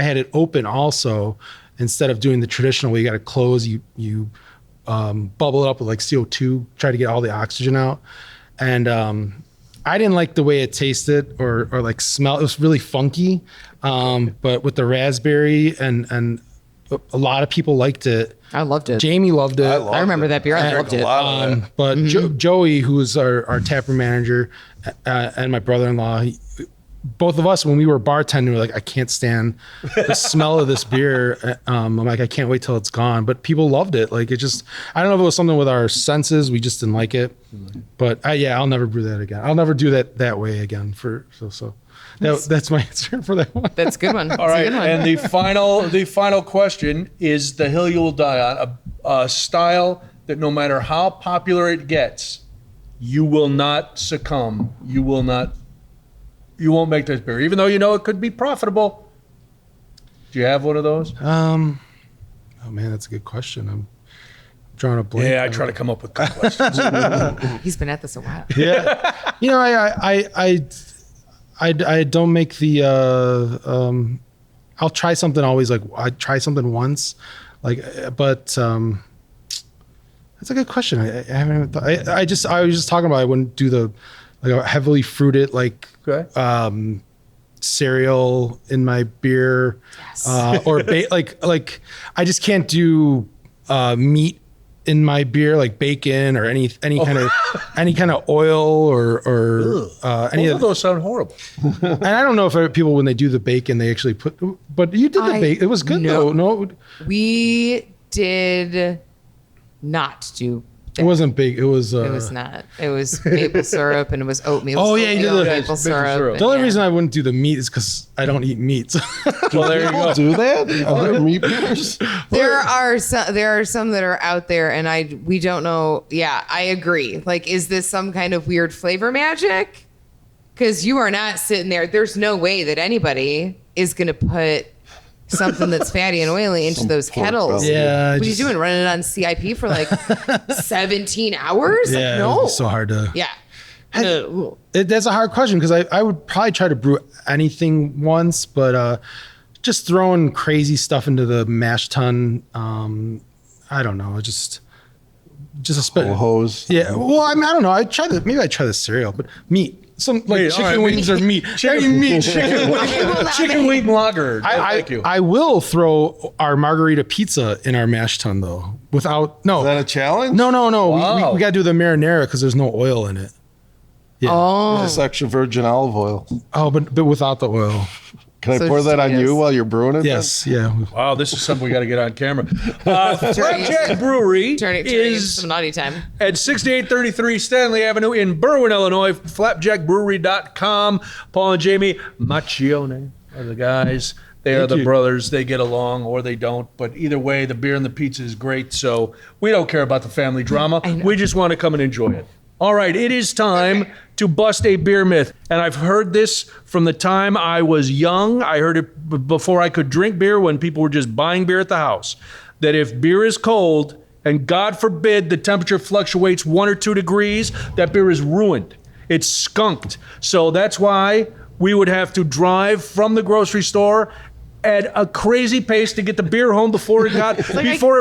had it open also. Instead of doing the traditional way, you got to close, you bubble it up with like CO2, try to get all the oxygen out. And I didn't like the way it tasted or like smell. It was really funky. But with the raspberry and a lot of people liked it. I loved it. Jamie loved it. I remember that beer. I loved it. But Joey, who's our taproom manager, and my brother-in-law, both of us, when we were bartending, we were like, I can't stand the smell of this beer. I'm like, I can't wait till it's gone. But people loved it. Like, it just, I don't know if it was something with our senses. We just didn't like it. But I'll never brew that again. I'll never do that way again. That's my answer for that one. That's a good one. All right, and the final question is the hill you will die on, a style that no matter how popular it gets, you will not succumb. You won't make this beer, even though it could be profitable. Do you have one of those? Oh man, that's a good question. I'm drawing a blank. Yeah, I try to come up with good questions. He's been at this a while. Yeah, I don't make the. I'll try something always. Like I try something once, but that's a good question. I haven't even thought. I was just talking about I wouldn't do the a heavily fruited Okay. Cereal in my beer, or like I just can't do meat in my beer, like bacon or any kind of oil or any Both of those sound horrible. And I don't know if people, when they do the bacon, they actually put. But you did the bacon. It was good though. No, we did not do It wasn't big. It was. It was not. It was maple syrup and it was oatmeal. Oh, yeah, you did the maple syrup. The only and, reason I wouldn't do the meat is because I don't eat meats. Well, there you People go. do that? Other meat beers? There are some that are out there, and we don't know. Yeah, I agree. Like, is this some kind of weird flavor magic? Because you are not sitting there. There's no way that anybody is going to put something that's fatty and oily into those pork kettles. belly. Yeah, What are you doing? Running it on CIP for like 17 hours? yeah, Like, it no. would be so hard to. Yeah. That's a hard question because I would probably try to brew anything once, but just throwing crazy stuff into the mash tun, I don't know, just a spit. Hose. Yeah, well, I don't know. I'd try the cereal, but meat. Some like Wait, chicken all right, wings or meat. Chicken meat. Chicken wing lager. No, thank you. I will throw our margarita pizza in our mash tun though. Without Is that a challenge? no. Wow. We got to do the marinara because there's no oil in it. Yeah. Oh. It's extra virgin olive oil. Oh, but without the oil. Can I So pour that on yes. you while you're brewing it? Yes. Yeah. Wow, this is something we got to get on camera. Flapjack Brewery Turn it is some naughty time. at 6833 Stanley Avenue in Berwyn, Illinois. Flapjackbrewery.com. Paul and Jamie Macchione are the guys. They are Thank the you. brothers. They get along or they don't. But either way, the beer and the pizza is great. So we don't care about the family drama. I know. We just want to come and enjoy it. All right, it is time to bust a beer myth. And I've heard this from the time I was young. I heard it before I could drink beer when people were just buying beer at the house. That if beer is cold, and God forbid the temperature fluctuates 1 or 2 degrees, that beer is ruined. It's skunked. So that's why we would have to drive from the grocery store at a crazy pace to get the beer home before it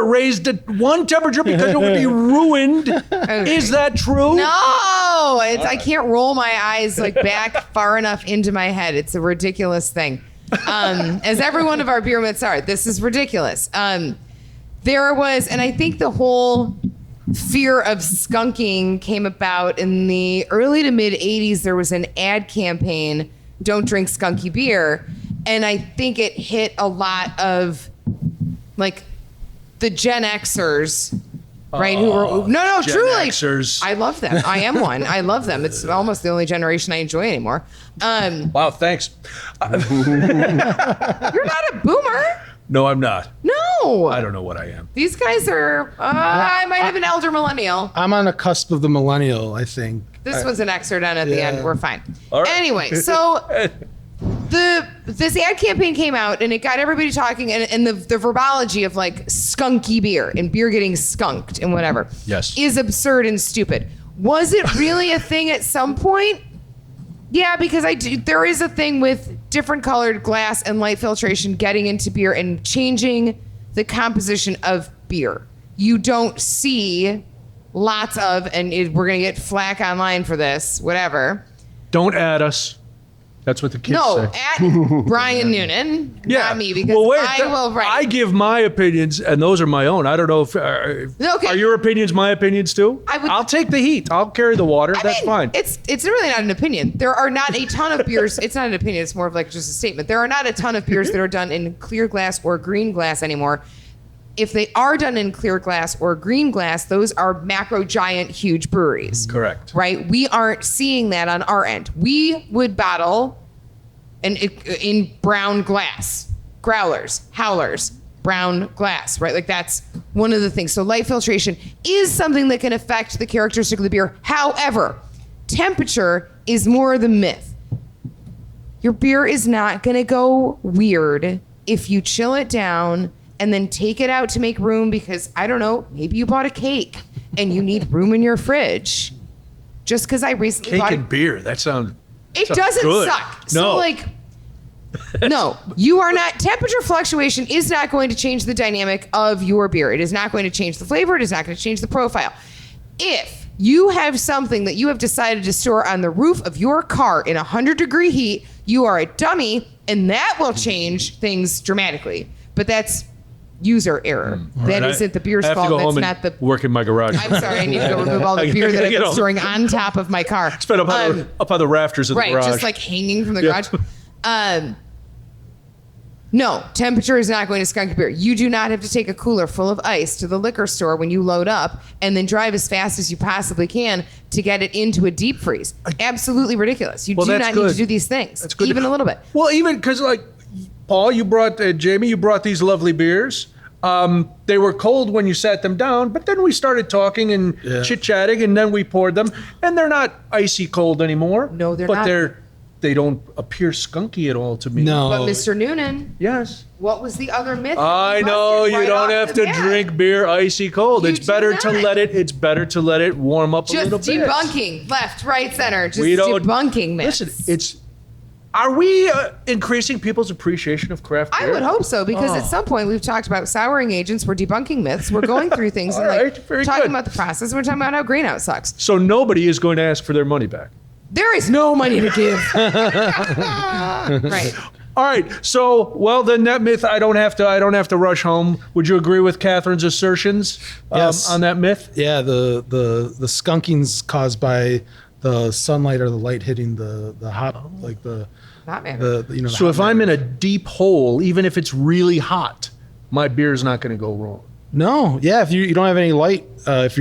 raised to 1 temperature because it would be ruined. Is that true? No, I can't roll my eyes like back far enough into my head. It's a ridiculous thing. As every one of our beer myths are, this is ridiculous. There was, and I think the whole fear of skunking came about in the early to mid 80s. There was an ad campaign, "Don't drink skunky beer." And I think it hit a lot of like the Gen Xers, right? Who were no, Gen truly. Xers. I love them. I am one. I love them. It's almost the only generation I enjoy anymore. Wow, thanks. You're not a boomer. No, I'm not. No. I don't know what I am. These guys are. I might have an elder millennial. I'm on the cusp of the millennial, I think. This was an Xer done at the Yeah. end. We're fine. All right. Anyway, so this ad campaign came out and it got everybody talking and the verbology of like skunky beer and beer getting skunked and whatever. Yes. Is absurd and stupid. Was it really a thing at some point? Yeah, because there is a thing with different colored glass and light filtration getting into beer and changing the composition of beer. You don't see lots of, and we're going to get flack online for this, whatever. Don't add us. That's what the kids No, say. at Brian Noonan, not me, because I will write. I give my opinions, and those are my own. I don't know if Okay. are your opinions my opinions too. I'll take the heat. I'll carry the water. That's fine. It's really not an opinion. There are not a ton of beers. It's not an opinion. It's more of like just a statement. There are not a ton of beers that are done in clear glass or green glass anymore. If they are done in clear glass or green glass, those are macro giant huge breweries. Correct. Right? We aren't seeing that on our end. We would bottle in brown glass, growlers, howlers, brown glass, right? Like that's one of the things. So light filtration is something that can affect the characteristic of the beer. However, temperature is more the myth. Your beer is not going to go weird if you chill it down and then take it out to make room because, I don't know, maybe you bought a cake and you need room in your fridge. Just because I recently Cake bought and beer. That sounds. it sounds doesn't good. suck. No. So like, no, you are not. Temperature fluctuation is not going to change the dynamic of your beer. It is not going to change the flavor. It is not going to change the profile. If you have something that you have decided to store on the roof of your car in 100-degree heat, you are a dummy, and that will change things dramatically. But that's user error. That Right, isn't the beer's I have to fault. go That's home not the. and work in my garage. I'm sorry. I need to go remove all the I beer that gotta I've get been home. storing on top of my car. It's been up on the rafters of the Right, garage. just like hanging from the Yeah. garage. No, temperature is not going to skunk beer. You do not have to take a cooler full of ice to the liquor store when you load up and then drive as fast as you possibly can to get it into a deep freeze. Absolutely ridiculous. You do not need to do these things, That's good. even a little bit. Well, even because like Paul, you brought Jamie, you brought these lovely beers. They were cold when you sat them down, but then we started talking and chit-chatting, and then we poured them, and they're not icy cold anymore. No, they're not. But they don't appear skunky at all to me. No. But Mr. Noonan, Yes. what was the other myth? I know you don't have to drink beer icy cold. You It's better to do not. let it warm up a Just little bit. debunking, left, right, center. Just We don't- debunking myths. Listen, are we increasing people's appreciation of craft beer? I would hope so, because at some point we've talked about souring agents. We're debunking myths. We're going through things and All right, very talking good. about the process. We're talking about how greenhouse sucks. So nobody is going to ask for their money back. There is no money to give. Right. All right. So, well, then that myth, I don't have to rush home. Would you agree with Catherine's assertions Yes. on that myth? Yeah, the skunking's caused by the sunlight or the light hitting the hop, like the Not matter. the So hop if I'm in matter. a deep hole, even if it's really hot, my beer is not going to go wrong. No, yeah, if you don't have any light, if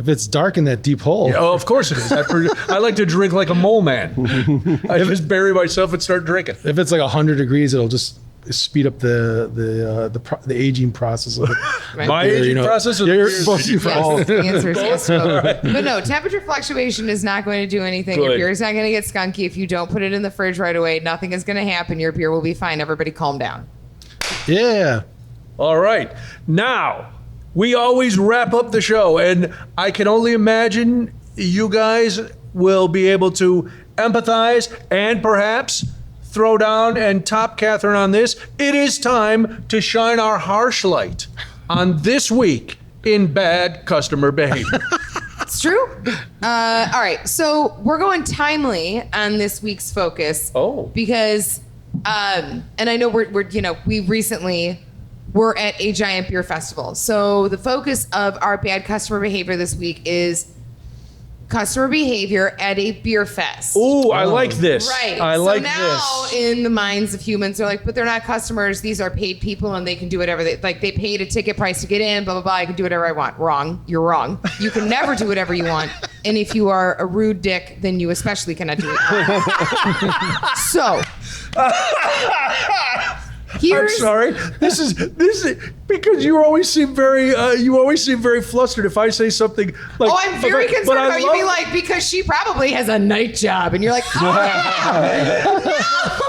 it's dark in that deep hole. Oh, of course it is. I like to drink like a mole man. I just bury myself and start drinking. If it's like 100 degrees, it'll just speed up the aging process of it. Right. My beer, aging process or the You're beer's both aging for Yes, all. the answer is yes. But no, temperature fluctuation is not going to do anything. Your Good. beer is not going to get skunky. If you don't put it in the fridge right away, nothing is going to happen. Your beer will be fine. Everybody calm down. Yeah. All right. Now, we always wrap up the show, and I can only imagine you guys will be able to empathize and perhaps throw down and top Catherine on this. It is time to shine our harsh light on this week in bad customer behavior. It's true. All right. So we're going timely on this week's focus. Oh. Because, and I know we recently were at a giant beer festival. So the focus of our bad customer behavior this week is customer behavior at a beer fest. Ooh, I like this. Right. I like so now this. in the minds of humans, they're like, but they're not customers. These are paid people and they can do whatever they paid a ticket price to get in, blah, blah, blah. I can do whatever I want. Wrong. You're wrong. You can never do whatever you want. And if you are a rude dick, then you especially cannot do it. So I'm sorry. This is because you always seem very flustered if I say something like. Oh, I'm very concerned but I about you love- being like, because she probably has a night job. And you're like, oh,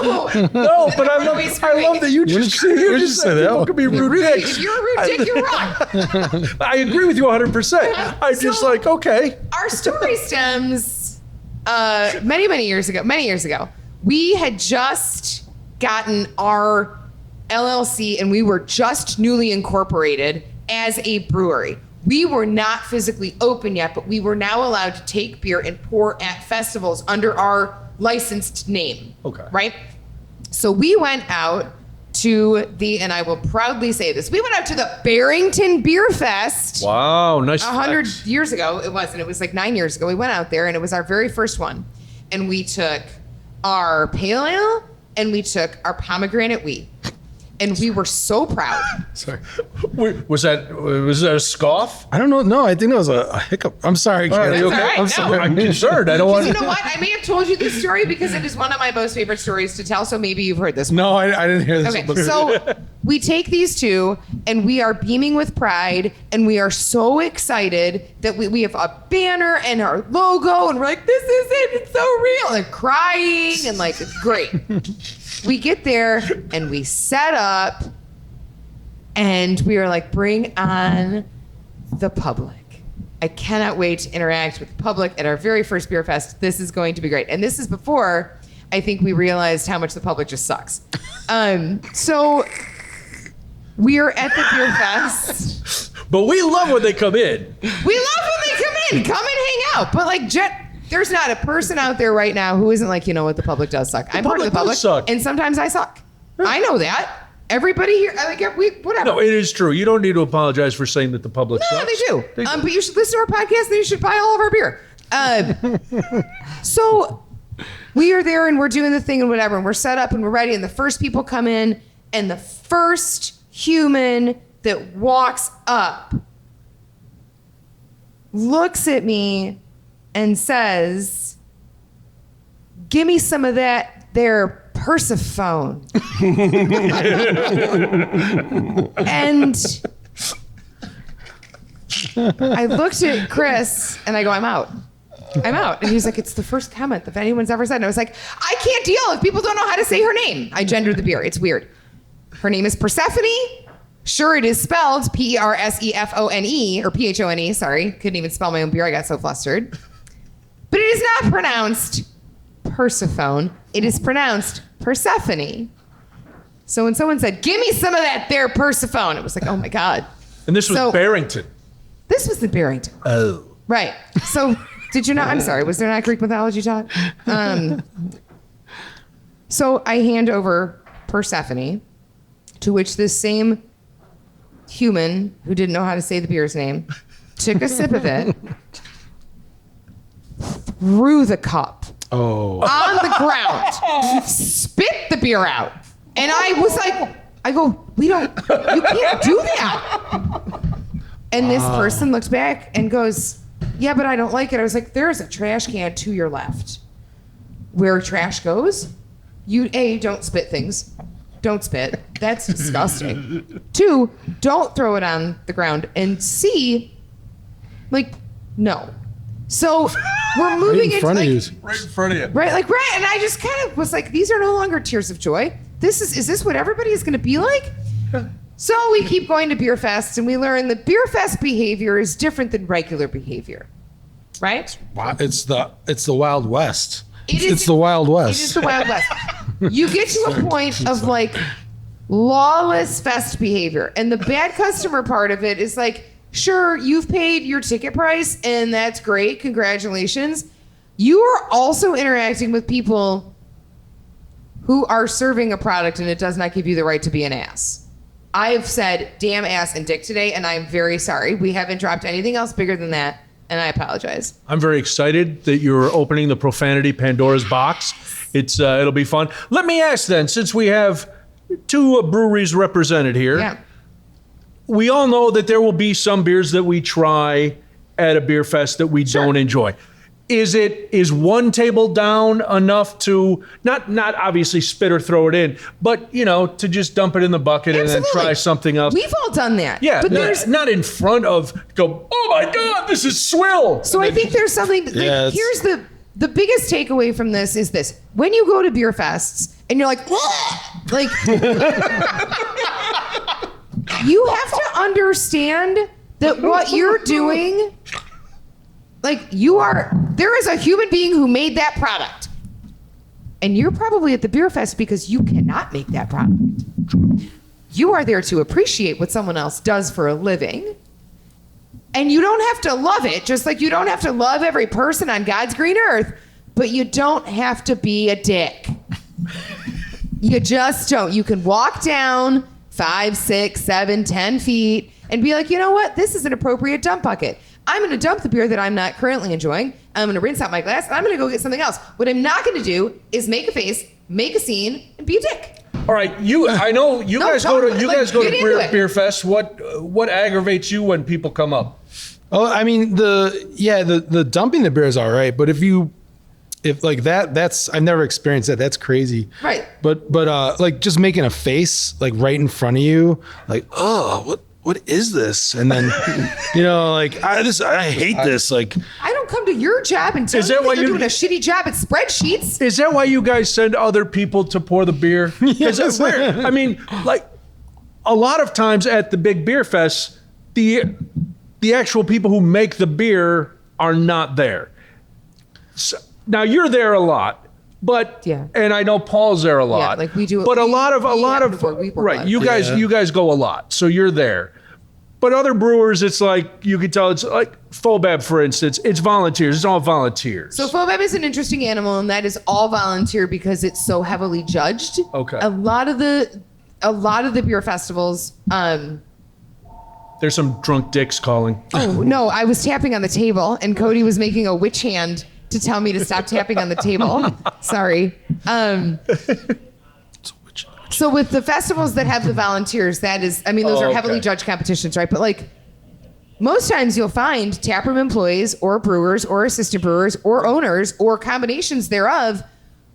no. No, but I love Always that you just say that? people can be rude dicks. If you're a rude dick, you're wrong. I agree with you 100%. I'm just So- like, okay. Our story stems many years ago. We had just gotten our LLC and we were just newly incorporated as a brewery. We were not physically open yet, but we were now allowed to take beer and pour at festivals under our licensed name. Okay. Right? So we went out to and I will proudly say this, we went out to the Barrington Beer Fest. Wow, nice. 100 flex. years ago, it wasn't. It was like 9 years ago. We went out there and it was our very first one. And we took our pale ale and we took our pomegranate wheat. And we were so proud. Sorry. Was that a scoff? I don't know. No, I think that was a hiccup. I'm sorry. Are you That's okay? all right, I'm no. sorry. I'm concerned. I don't want. You know what? I may have told you this story because it is one of my most favorite stories to tell. So maybe you've heard this one. No, I didn't hear this. Okay, so we take these two and we are beaming with pride and we are so excited that we have a banner and our logo and we're like, this is it, it's so real, and crying and like, it's great. We get there and we set up and we are like, bring on the public. I cannot wait to interact with the public at our very first beer fest. This is going to be great. And this is before I think we realized how much the public just sucks. So we're at the beer fest. But we love when they come in. We love when they come in. Come and hang out. But like, there's not a person out there right now who isn't like, you know what, the public does suck. I'm part of the public public. does suck. And sometimes I suck. I know that. Everybody here, whatever. No, it is true. You don't need to apologize for saying that the public No, sucks. they do. They do. But you should listen to our podcast and you should buy all of our beer. So we are there and we're doing the thing and whatever, and we're set up and we're ready, and the first people come in, and the first human that walks up looks at me and says, "Give me some of that there Persephone." And I looked at Chris and I go, I'm out. And he's like, it's the first comment that anyone's ever said. And I was like, I can't deal if people don't know how to say her name. I gendered the beer. It's weird. Her name is Persephone. Sure, it is spelled Persefone or Phone. Sorry. Couldn't even spell my own beer. I got so flustered. But it is not pronounced Persephone. It is pronounced Persephone. So when someone said, give me some of that there Persephone, it was like, oh my God. And this was Barrington. This was in Barrington. Oh. Right. So did you not? I'm sorry. Was there not Greek mythology taught? So I hand over Persephone, to which this same human who didn't know how to say the beer's name took a sip of it, threw the cup on the ground, spit the beer out. And I was like, you can't do that. And this person looked back and goes, yeah, but I don't like it. I was like, there's a trash can to your left. Where trash goes, you don't spit things. Don't spit. That's disgusting. 2, don't throw it on the ground. And C, no. So we're moving right in front of you. Right in front of you. Right. And I just kind of was like, these are no longer tears of joy. Is this what everybody is going to be like? So we keep going to beer fests, and we learn that beer fest behavior is different than regular behavior, right? It's the Wild West. It's the Wild West. It is the Wild West. You get to a point of lawless fest behavior, and the bad customer part of it is sure, you've paid your ticket price, and that's great. Congratulations. You are also interacting with people who are serving a product, and it does not give you the right to be an ass. I have said damn, ass, and dick today, and I'm very sorry. We haven't dropped anything else bigger than that, and I apologize. I'm very excited that you're opening the profanity Pandora's box. It'll be fun. Let me ask then, since we have 2 breweries represented here, Yeah. we all know that there will be some beers that we try at a beer fest that we don't enjoy. Is one table down enough to not obviously spit or throw it in, but to just dump it in the bucket and then try something else? We've all done that. Yeah, but there's not in front of go, oh my God, this is swill. So I think there's something. Here's the biggest takeaway from this is this: when you go to beer fests and you're like, you have to understand that what you're doing, there is a human being who made that product. And you're probably at the beer fest because you cannot make that product. You are there to appreciate what someone else does for a living. And you don't have to love it, just like you don't have to love every person on God's green earth, but you don't have to be a dick. You just don't. You can walk down 5, 6, 7, 10 feet and be like, you know what? This is an appropriate dump bucket. I'm going to dump the beer that I'm not currently enjoying. I'm going to rinse out my glass, and I'm going to go get something else. What I'm not going to do is make a face, make a scene, and be a dick. All right, I know you guys go to beer fest. What aggravates you when people come up? Oh, I mean the dumping the beer is all right, but if that's I've never experienced that. That's crazy. Right. But just making a face right in front of you, what is this? And then I hate this. I don't come to your job and tell you that you're doing a shitty job at spreadsheets. Is that why you guys send other people to pour the beer? Yes. I mean, a lot of times at the big beer fests, the actual people who make the beer are not there. So, now you're there a lot. But and I know Paul's there a lot. Yeah, we do. But a lot of right. You guys go a lot, so you're there. But other brewers, it's you can tell it's Fobab, for instance. It's volunteers. It's all volunteers. So Fobab is an interesting animal, and that is all volunteer because it's so heavily judged. Okay. A lot of the beer festivals. There's some drunk dicks calling. Oh no! I was tapping on the table, and Cody was making a witch hand to tell me to stop tapping on the table. Sorry. So with the festivals that have the volunteers, that is, I mean, those are heavily judged competitions, right? But like most times you'll find taproom employees or brewers or assistant brewers or owners or combinations thereof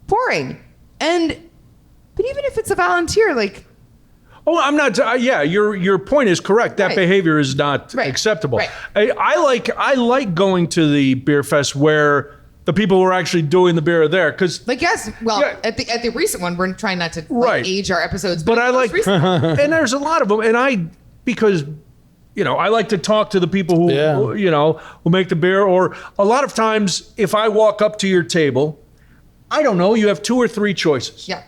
pouring. But even if it's a volunteer, like, oh, I'm not. Yeah, your point is correct. That behavior is not acceptable. Right. I like going to the beer fest where the people who are actually doing the beer are there because, like, yes, well, at the recent one, we're trying not to age our episodes, but I like, and there's a lot of them, and because I like to talk to the people who who make the beer, or a lot of times if I walk up to your table, I don't know, you have 2 or 3 choices. Yeah.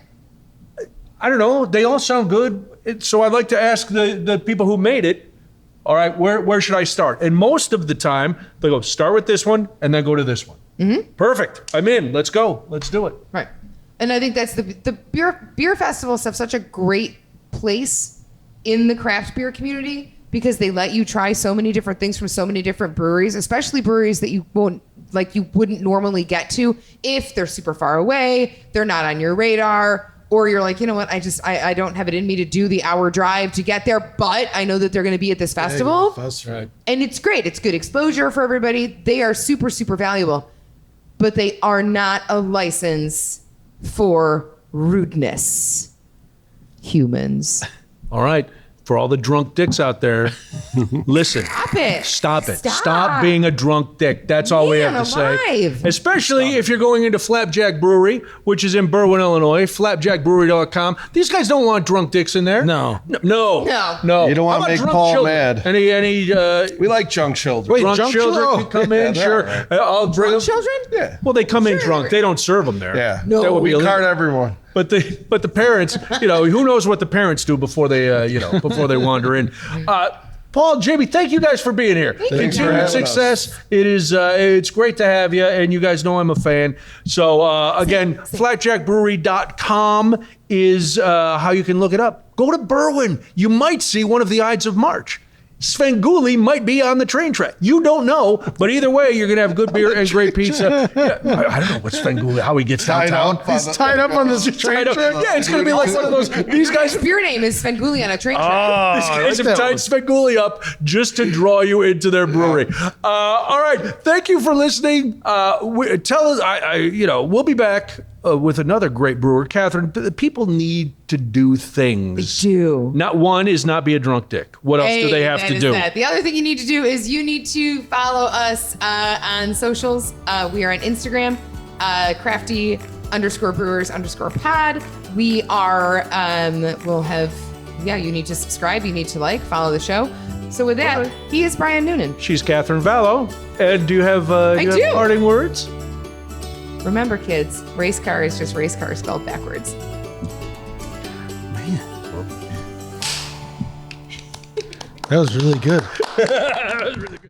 I don't know. They all sound good. So I'd like to ask the people who made it, all right, where should I start? And most of the time, they go, start with this one and then go to this one. Mm-hmm. Perfect. I'm in. Let's go. Let's do it. Right. And I think that's the beer festivals have such a great place in the craft beer community because they let you try so many different things from so many different breweries, especially breweries that you wouldn't normally get to if they're super far away, they're not on your radar. Or you're like, you know what? I don't have it in me to do the hour drive to get there, but I know that they're going to be at this festival. Right. And it's great. It's good exposure for everybody. They are super, super valuable, but they are not a license for rudeness. Humans. All right. For all the drunk dicks out there, listen. Stop it. Stop it. Stop being a drunk dick. That's all we have to say. Especially if you're going into Flapjack Brewery, which is in Berwyn, Illinois, flapjackbrewery.com. These guys don't want drunk dicks in there. No. You don't want to make Paul mad. We like drunk children. Drunk children can come in, sure. Right. I'll bring them. Children? Yeah. Well, they come in drunk. They don't serve them there. Yeah. No. That would be We illegal. card everyone. But the parents, who knows what the parents do before they, before they wander in. Paul, Jamie, thank you guys for being here. Thanks for Continued having success. It is, it's great to have you, and you guys know I'm a fan. So again, flapjackbrewery.com is how you can look it up. Go to Berwyn. You might see one of the Ides of March. Svengoolie might be on the train track. You don't know, but either way, you're going to have good beer and great pizza. Yeah, I don't know what Svengoolie, how he gets downtown. He's tied up on this train track. Yeah, it's going to be like one of those. These guys. Beer name is Svengoolie on a train track. These guys have tied Svengoolie up just to draw you into their brewery. All right, thank you for listening. Tell us, we'll be back with another great brewer, Katherine. People need to do things. They do. Not one is not be a drunk dick. What else do they have to do? The other thing you need to do is you need to follow us on socials. We are on Instagram, crafty_brewers_pod. We are, you need to subscribe. You need to follow the show. So with that, he is Brian Noonan. She's Katherine Vallow. And do you have, parting words? Remember, kids, race car is just race car spelled backwards. That was really good.